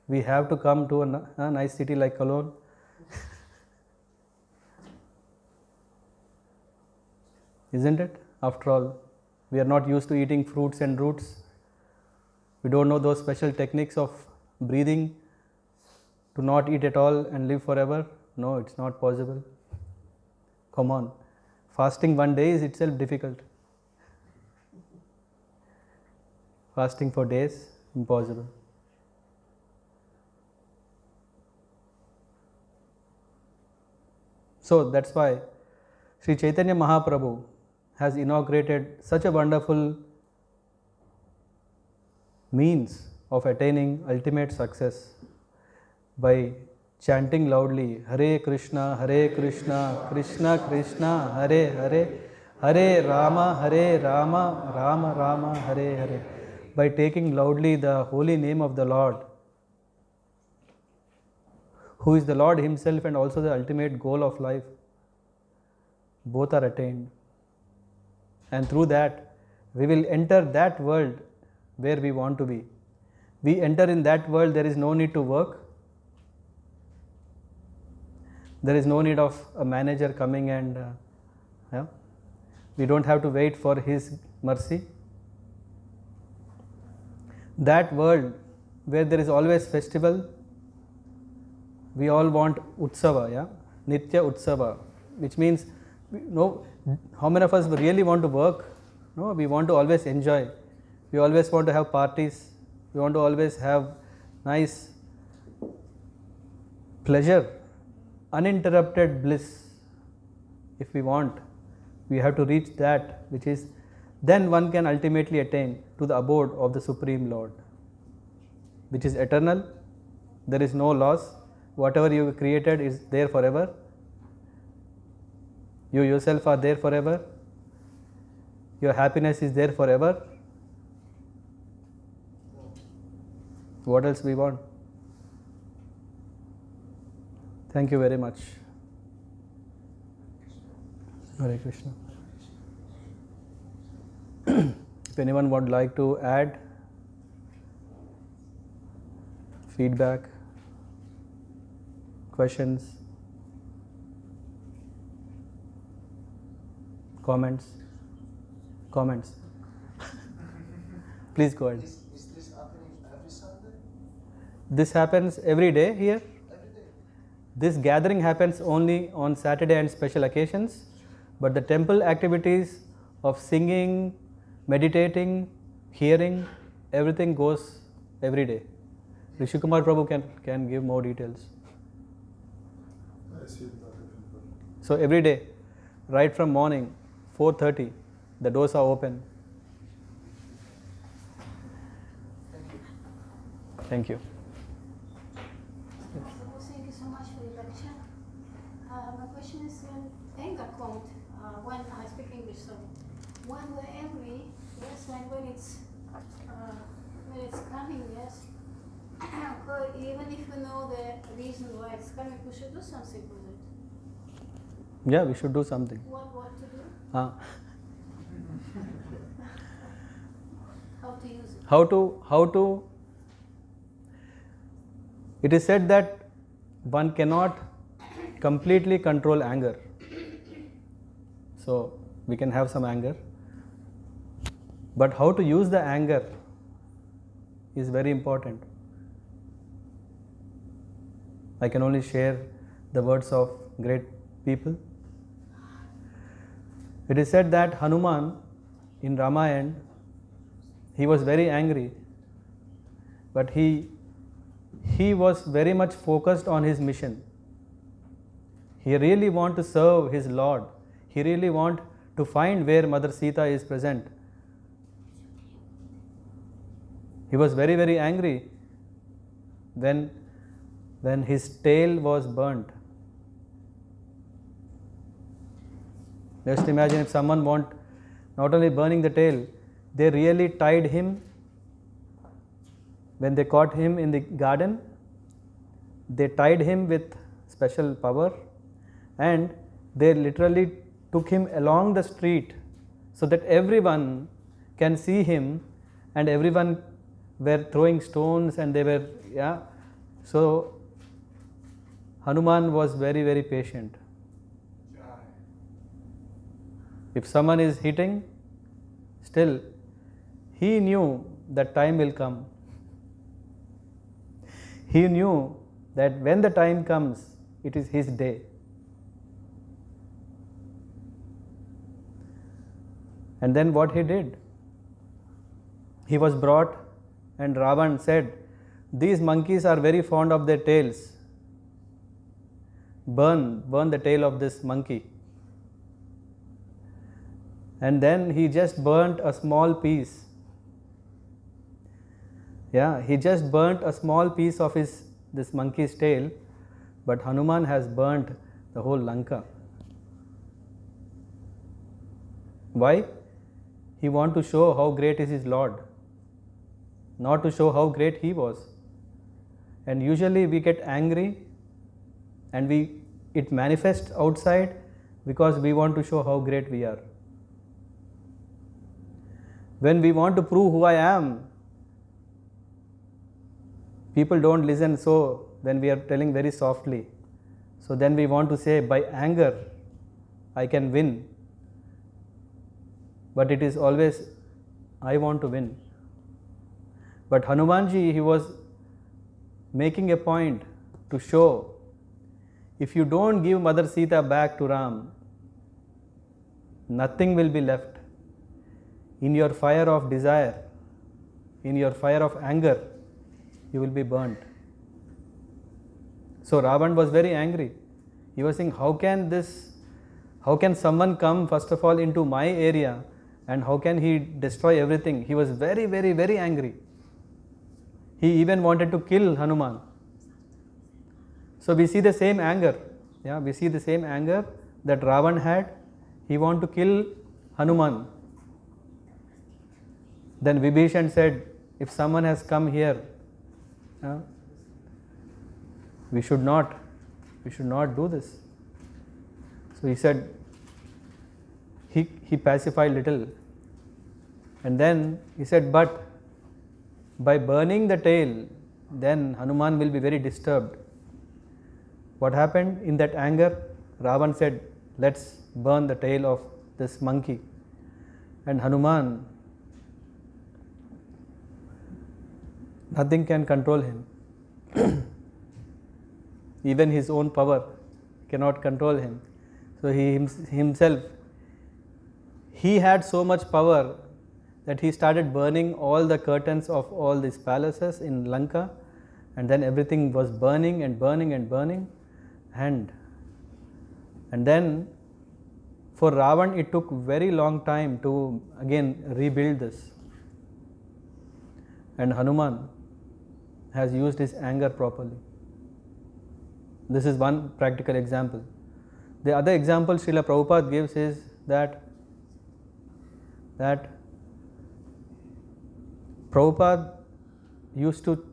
We have to come to a nice city like Köln. Isn't it? After all, we are not used to eating fruits and roots. We don't know those special techniques of breathing to not eat at all and live forever. No, it's not possible. Come on. Fasting one day is itself difficult. Fasting for days, impossible. So that's why Sri Chaitanya Mahaprabhu has inaugurated such a wonderful means of attaining ultimate success by chanting loudly Hare Krishna, Krishna Krishna, Hare Hare, Hare Rama, Rama Rama, Hare Hare. by taking loudly the holy name of the Lord, who is the Lord Himself and also the ultimate goal of life. Both are attained. And through that, we will enter that world where we want to be. We enter in that world, there is no need to work. There is no need of a manager coming and we don't have to wait for his mercy. That world where there is always festival, we all want Utsava, Nitya Utsava, which means, how many of us really want to work? No, we want to always enjoy. We always want to have parties. We want to always have nice pleasure, uninterrupted bliss. If we want, we have to reach that, which is, then one can ultimately attain to the abode of the Supreme Lord, which is eternal. There is no loss. Whatever you created is there forever. You yourself are there forever. Your happiness is there forever. What else we want? Thank you very much. Hare Krishna. If anyone would like to add feedback, questions, comments, please go ahead. Is this happening every Sunday? This happens every day here. Every day? This gathering happens only on Saturday and special occasions, but the temple activities of singing, meditating, hearing, everything goes every day. Rishi Kumar Prabhu can give more details. So every day, right from morning, 4:30, the doors are open. Thank you. Prabhu, thank you so much for your lecture. My question is, when anger comes, when I speak English, so when we're angry, yes, when it's coming, yes, but even if we know the reason why it's coming, we should do something with it. Yeah, we should do something. What to do? Ah. How to use it? How to It is said that one cannot completely control anger. So we can have some anger, but how to use the anger is very important. I can only share the words of great people. It is said that Hanuman in Ramayana, he was very angry, but he was very much focused on his mission. He really wanted to serve his Lord. He really wanted to find where Mother Sita is present. He was very, very angry when his tail was burnt. Just imagine if someone want not only burning the tail, they really tied him. When they caught him in the garden, they tied him with special power and they literally took him along the street so that everyone can see him, and everyone were throwing stones and they were, So Hanuman was very, very patient. If someone is hitting, still he knew that time will come. He knew that when the time comes, it is his day. And then what he did? He was brought, and Ravan said, "These monkeys are very fond of their tails. Burn the tail of this monkey." And then he just burnt a small piece. He just burnt a small piece of this monkey's tail, but Hanuman has burnt the whole Lanka. Why? He wants to show how great is his Lord. not to show how great he was. And usually we get angry and it manifests outside because we want to show how great we are. When we want to prove who I am, people don't listen, so then we are telling very softly. So then we want to say, by anger, I can win. But it is always, I want to win. But Hanumanji, he was making a point to show, if you don't give Mother Sita back to Ram, nothing will be left. In your fire of desire, in your fire of anger, you will be burnt. So Ravan was very angry. He was saying, how can someone come first of all into my area and how can he destroy everything? He was very, very, very angry. He even wanted to kill Hanuman. So we see the same anger. Yeah, we see the same anger that Ravan had. He wanted to kill Hanuman. Then Vibhishan said, if someone has come here, we should not do this. So he said, he pacified little. And then he said, but by burning the tail, then Hanuman will be very disturbed. What happened? In that anger, Ravan said, let's burn the tail of this monkey. And Hanuman, nothing can control him. Even his own power cannot control him. So he himself, he had so much power that he started burning all the curtains of all these palaces in Lanka, and then everything was burning and burning and burning. And then for Ravan it took very long time to again rebuild this. And Hanuman has used his anger properly. This is one practical example. The other example Srila Prabhupada gives is that Prabhupada used to,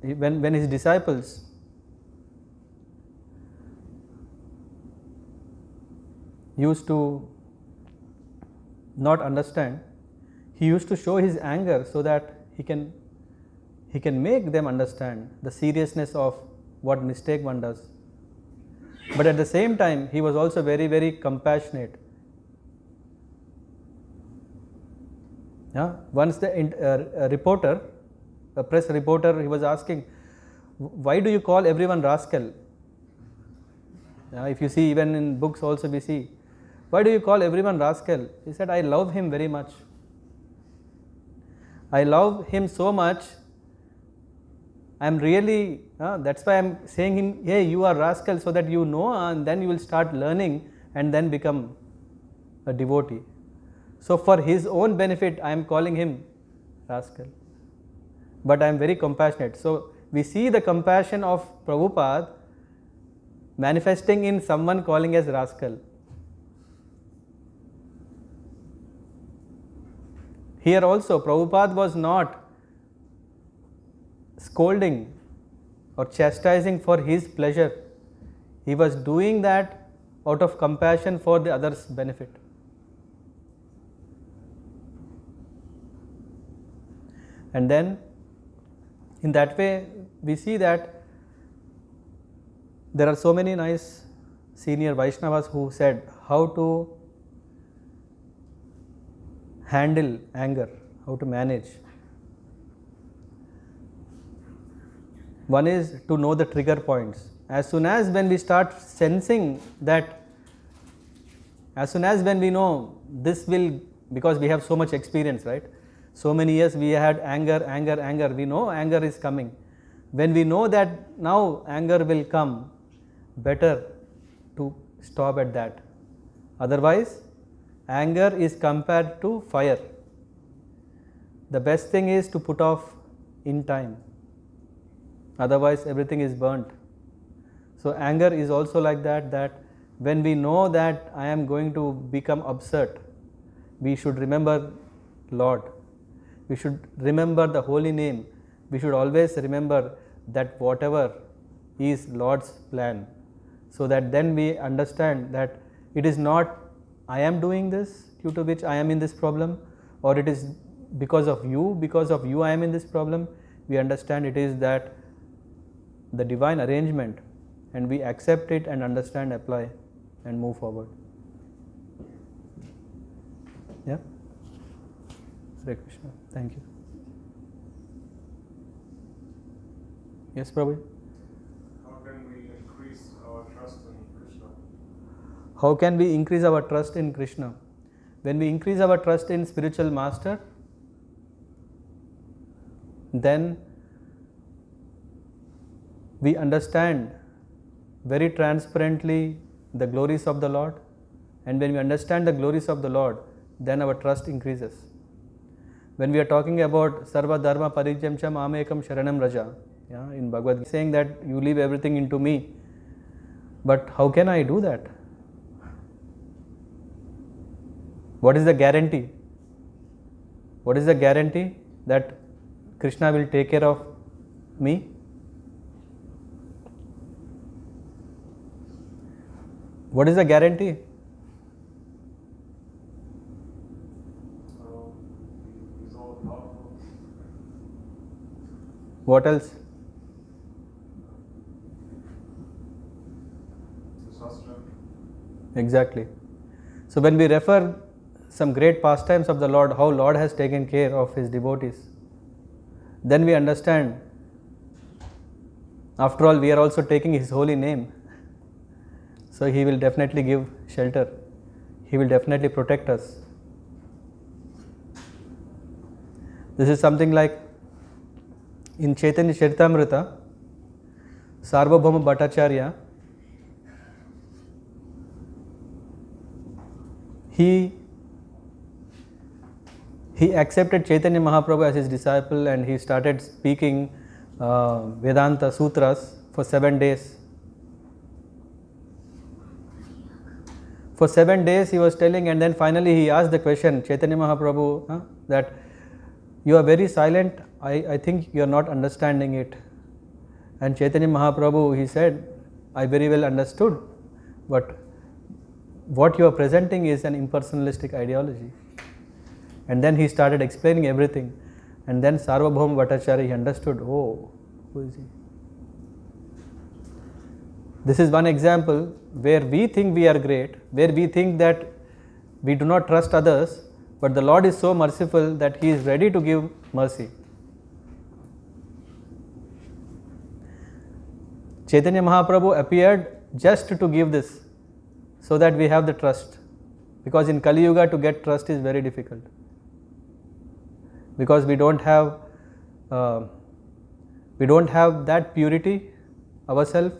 when his disciples used to not understand, he used to show his anger so that he can make them understand the seriousness of what mistake one does. But at the same time, he was also very, very compassionate. Once a reporter, a press reporter, he was asking, why do you call everyone rascal? If you see, even in books also we see, why do you call everyone rascal? He said, I love him very much. I love him so much, I am really, that's why I am saying him, hey, you are rascal, so that you know, and then you will start learning and then become a devotee. So for his own benefit, I am calling him rascal. But I am very compassionate. So we see the compassion of Prabhupada manifesting in someone calling as rascal. Here also, Prabhupada was not scolding or chastising for his pleasure. He was doing that out of compassion for the other's benefit. And then, in that way, we see that there are so many nice senior Vaishnavas who said how to handle anger, how to manage. One is to know the trigger points. As soon as when we start sensing that, as soon as when we know this will, because we have so much experience, right? So many years we had anger, we know anger is coming. When we know that now anger will come, better to stop at that. Otherwise, anger is compared to fire. The best thing is to put off in time. Otherwise, everything is burnt. So anger is also like that, that when we know that I am going to become upset, we should remember Lord. we should remember the holy name. We should always remember that whatever is Lord's plan, so that then we understand that it is not I am doing this due to which I am in this problem, or it is because of you I am in this problem. We understand it is that the divine arrangement, and we accept it and understand, apply and move forward. Yeah? Hare Krishna. Thank you. Yes, Prabhu? How can we increase our trust in Krishna? How can we increase our trust in Krishna? When we increase our trust in spiritual master, then we understand very transparently the glories of the Lord, and when we understand the glories of the Lord, then our trust increases. When we are talking about Sarva Dharma Parijyam Cha Mamekam Sharanam Raja, in Bhagavad, saying that you leave everything into me, but how can I do that? What is the guarantee? What is the guarantee that Krishna will take care of me? What is the guarantee? He's all powerful. What else? Exactly. So when we refer some great pastimes of the Lord, how Lord has taken care of His devotees, then we understand, after all, we are also taking His holy name. So He will definitely give shelter. He will definitely protect us. This is something like in Chaitanya Charitamrita, Sarvabhauma Bhattacharya, he accepted Chaitanya Mahaprabhu as his disciple, and he started speaking Vedanta Sutras for 7 days. For 7 days he was telling, and then finally he asked the question, Chaitanya Mahaprabhu, that you are very silent, I think you are not understanding it. And Chaitanya Mahaprabhu, he said, I very well understood, but what you are presenting is an impersonalistic ideology. And then he started explaining everything. And then Sarvabhauma Bhattacharya, he understood, oh, who is he? This is one example where we think we are great, where we think that we do not trust others, but the Lord is so merciful that He is ready to give mercy. Chaitanya Mahaprabhu appeared just to give this, so that we have the trust. Because in Kali Yuga to get trust is very difficult. Because we don't have that purity ourselves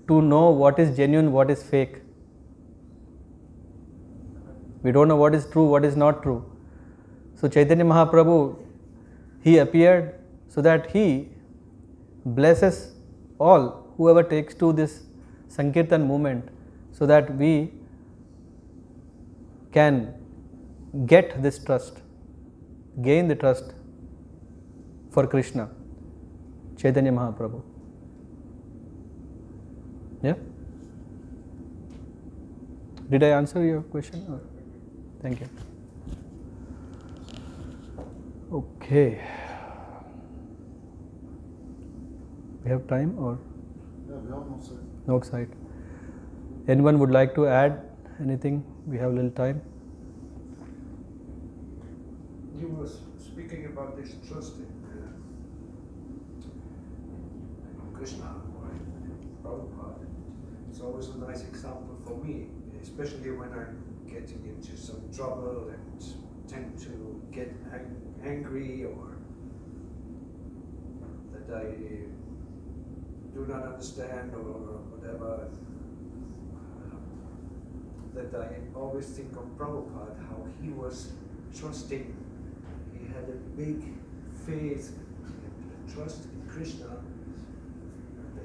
to know what is genuine, what is fake. We don't know what is true, what is not true. So Chaitanya Mahaprabhu, he appeared so that he blesses all whoever takes to this Sankirtan movement, so that we can get this trust, gain the trust for Krishna. Chaitanya Mahaprabhu. Yeah? Did I answer your question? Or? Thank you. Okay. We have time or? Yeah, we have no side. No side. Anyone would like to add anything? We have a little time. You were speaking about this trust in Krishna or in Prabhupada. It's always a nice example for me, especially when I'm getting into some trouble and tend to get angry, or that I do not understand or whatever. That I always think of Prabhupada, how he was trusting. He had a big faith and trust in Krishna,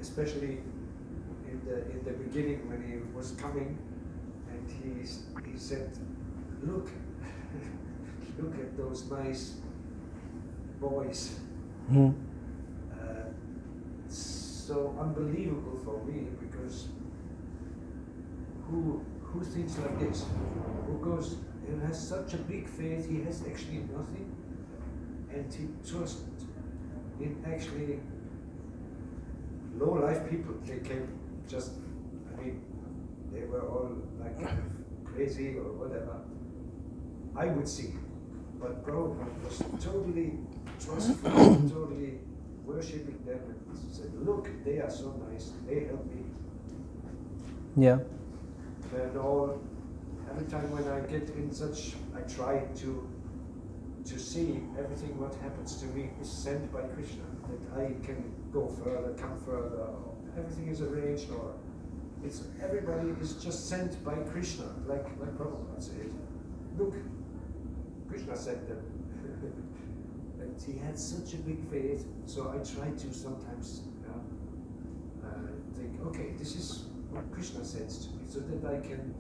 especially in the beginning when he was coming, and he said, look, look at those nice voice. Hmm. So unbelievable for me, because who thinks like this? Who has such a big faith, he has actually nothing, and he trusts in actually low life people. They can just, they were all like crazy or whatever, I would see. But Prabhupada was totally trustful, totally worshipping them, and said, look, they are so nice, they help me. Yeah. And every time when I get in such, I try to see everything what happens to me is sent by Krishna, that I can go further, come further, everything is arranged, or everybody is just sent by Krishna, like Prabhupada said. Look, Krishna sent them. And he had such a big faith, so I try to sometimes think, okay, this is what Krishna sends to me, so that I can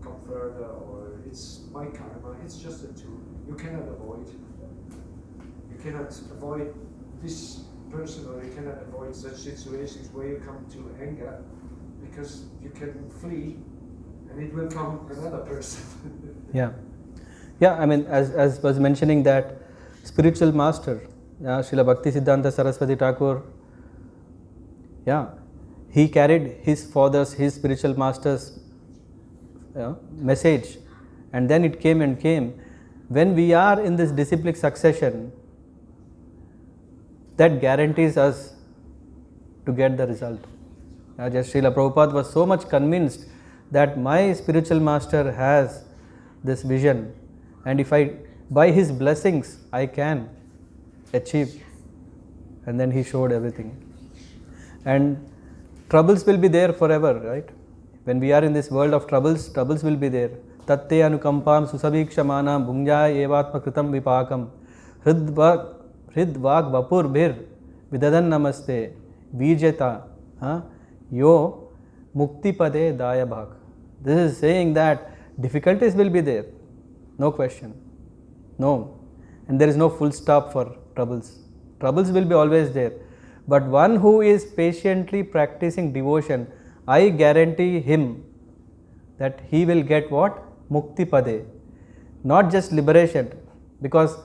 come further, or it's my karma, it's just a tool. You cannot avoid this person, or you cannot avoid such situations where you come to anger, because you can flee and it will come another person. Yeah. Yeah, as was mentioning that spiritual master, Srila Bhakti Siddhanta Saraswati Thakur, he carried his father's, his spiritual master's message, and then it came and came. When we are in this disciplic succession, that guarantees us to get the result. Just Srila Prabhupada was so much convinced that my spiritual master has this vision, and if by his blessings, I can achieve. And then he showed everything. And troubles will be there forever, right? When we are in this world of troubles will be there. Tatte anukampam susavikshamana bhungjaya evatma kritam vipakam hridvak vapur bhir vidadan namaste vijeta yo mukti pade daya bhak. This is saying that difficulties will be there, no question, no, and there is no full stop for troubles. Troubles will be always there, but one who is patiently practicing devotion, I guarantee him that he will get what? Mukti pade, not just liberation, because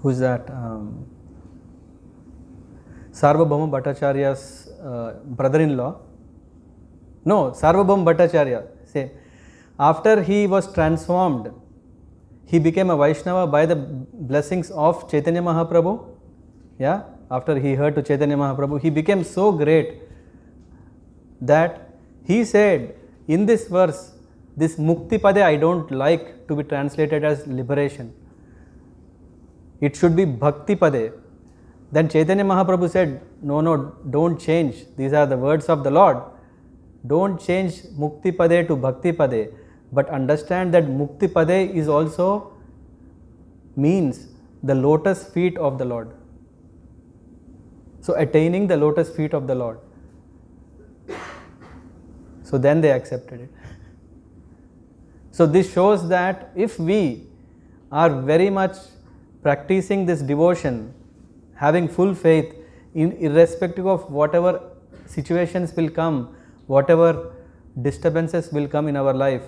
who's that? Sarvabhauma Bhattacharya's brother-in-law. No, Sarvabhauma Bhattacharya, same. After he was transformed, he became a Vaishnava by the blessings of Chaitanya Mahaprabhu. Yeah, after he heard to Chaitanya Mahaprabhu, he became so great that he said in this verse, this Mukti Pade I don't like to be translated as liberation. It should be Bhakti Pade. Then Chaitanya Mahaprabhu said, no, don't change. These are the words of the Lord. Don't change Mukti Pade to Bhakti Pade. But understand that Mukti Pade is also means the lotus feet of the Lord. So attaining the lotus feet of the Lord. So then they accepted it. So this shows that if we are very much practicing this devotion, having full faith, irrespective of whatever situations will come, whatever disturbances will come in our life,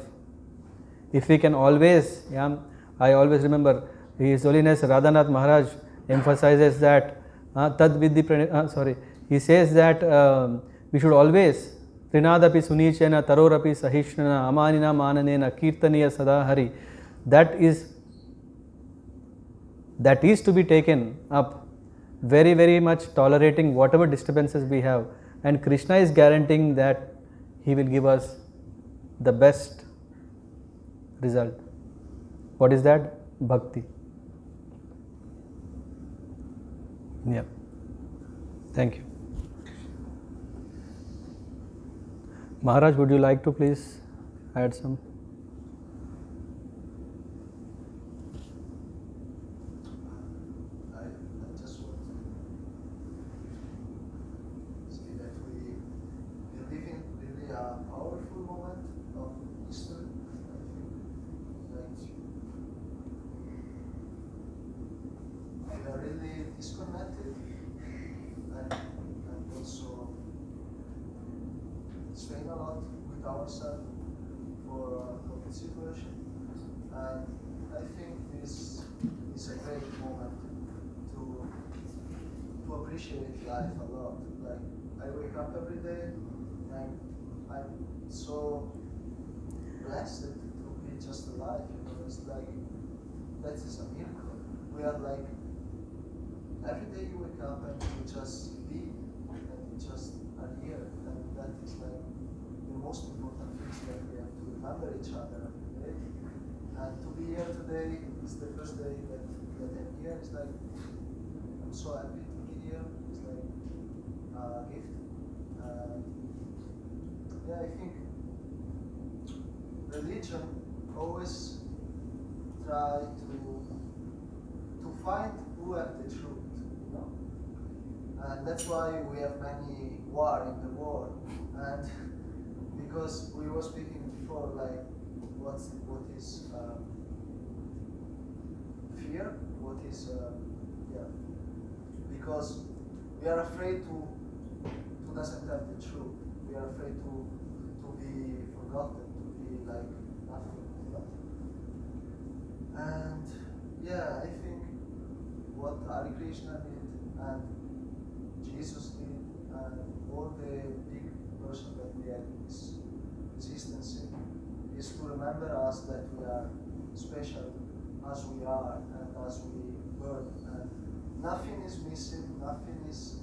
if we can always, I always remember His Holiness Radhanath Maharaj emphasizes that he says that we should always Trinadapi Sunichena Tarorapi Sahishnana Amanina Mananena Kirtaniya Sadahari, that is to be taken up, very, very much tolerating whatever disturbances we have, and Krishna is guaranteeing that he will give us the best result. What is that? Bhakti. Yeah. Thank you. Maharaj, would you like to please add some? I just want to say that we live in really a powerful moment of history. I think that are really disconnected and also strain a lot with ourselves for the situation. And I think this is a great moment to appreciate life a lot. Like, I wake up every day and I'm so blessed to be just alive, you know. It's like, that is a miracle. We are like, every day you wake up and you just be, and you just are here, and that is like the most important thing, that we have to remember each other every day. And to be here today is the first day that I'm here. It's like, I'm so happy to be here. It's like a gift. Yeah, I think religion always try to find who have the truth, you know. And that's why we have many war in the world. And because we were speaking before, like, what is fear? What is because we are afraid to doesn't have the truth. We are afraid to be forgotten, to be like nothing, you know. And yeah, I think what Hare Krishna did and Jesus did and all the big person that we had in this existence is to remember us that we are special as we are and as we were, and nothing is missing, nothing is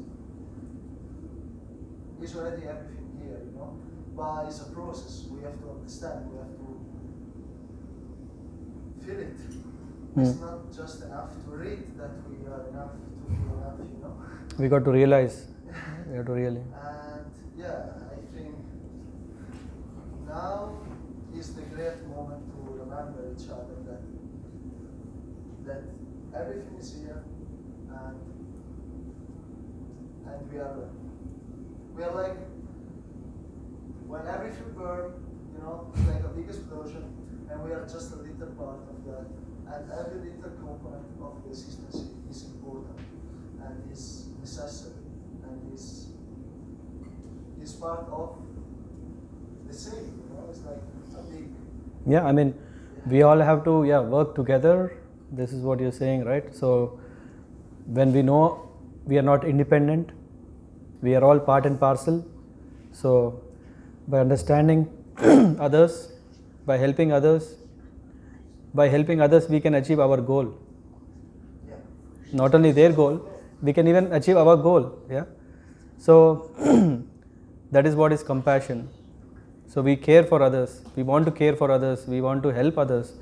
already everything here, you know. But it's a process. We have to understand. We have to feel it. It's not just enough to read that we are enough to feel enough, you know. We got to realize. We have to really. And yeah, I think now is the great moment to remember each other that everything is here, and we are like, when everything burns, you know, it's like a big explosion, and we are just a little part of that, and every little component of the existence is important, and is necessary, and is part of the same, you know. It's like a big. Yeah, I mean, we all have to work together. This is what you're saying, right? So when we know we are not independent, we are all part and parcel. So by understanding others, by helping others, we can achieve our goal. Yeah. Not only their goal, we can even achieve our goal. Yeah. So that is what is compassion. So we care for others. We want to care for others. We want to help others.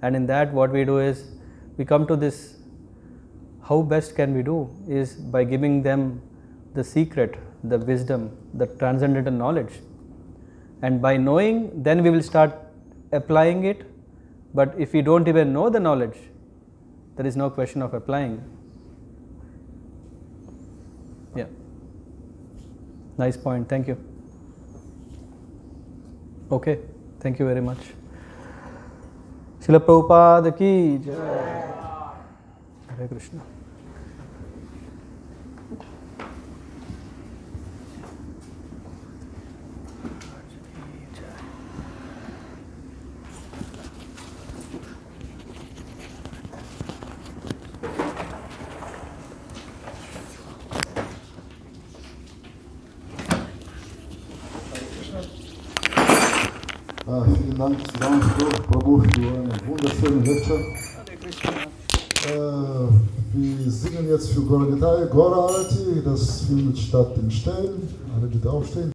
And in that, what we do is we come to this. How best can we do is by giving them the secret, the wisdom, the transcendental knowledge. And by knowing, then we will start applying it. But if we don't even know the knowledge, there is no question of applying. Yeah. Nice point. Thank you. Okay. Thank you very much. Srila Prabhupada ki jai. Hare Krishna. Vielen Dank, Sudama, Prabhu, für eine wunderschöne Lecture. Wir singen jetzt für Gauradesh, das findet statt in Stellen. Alle bitte aufstehen.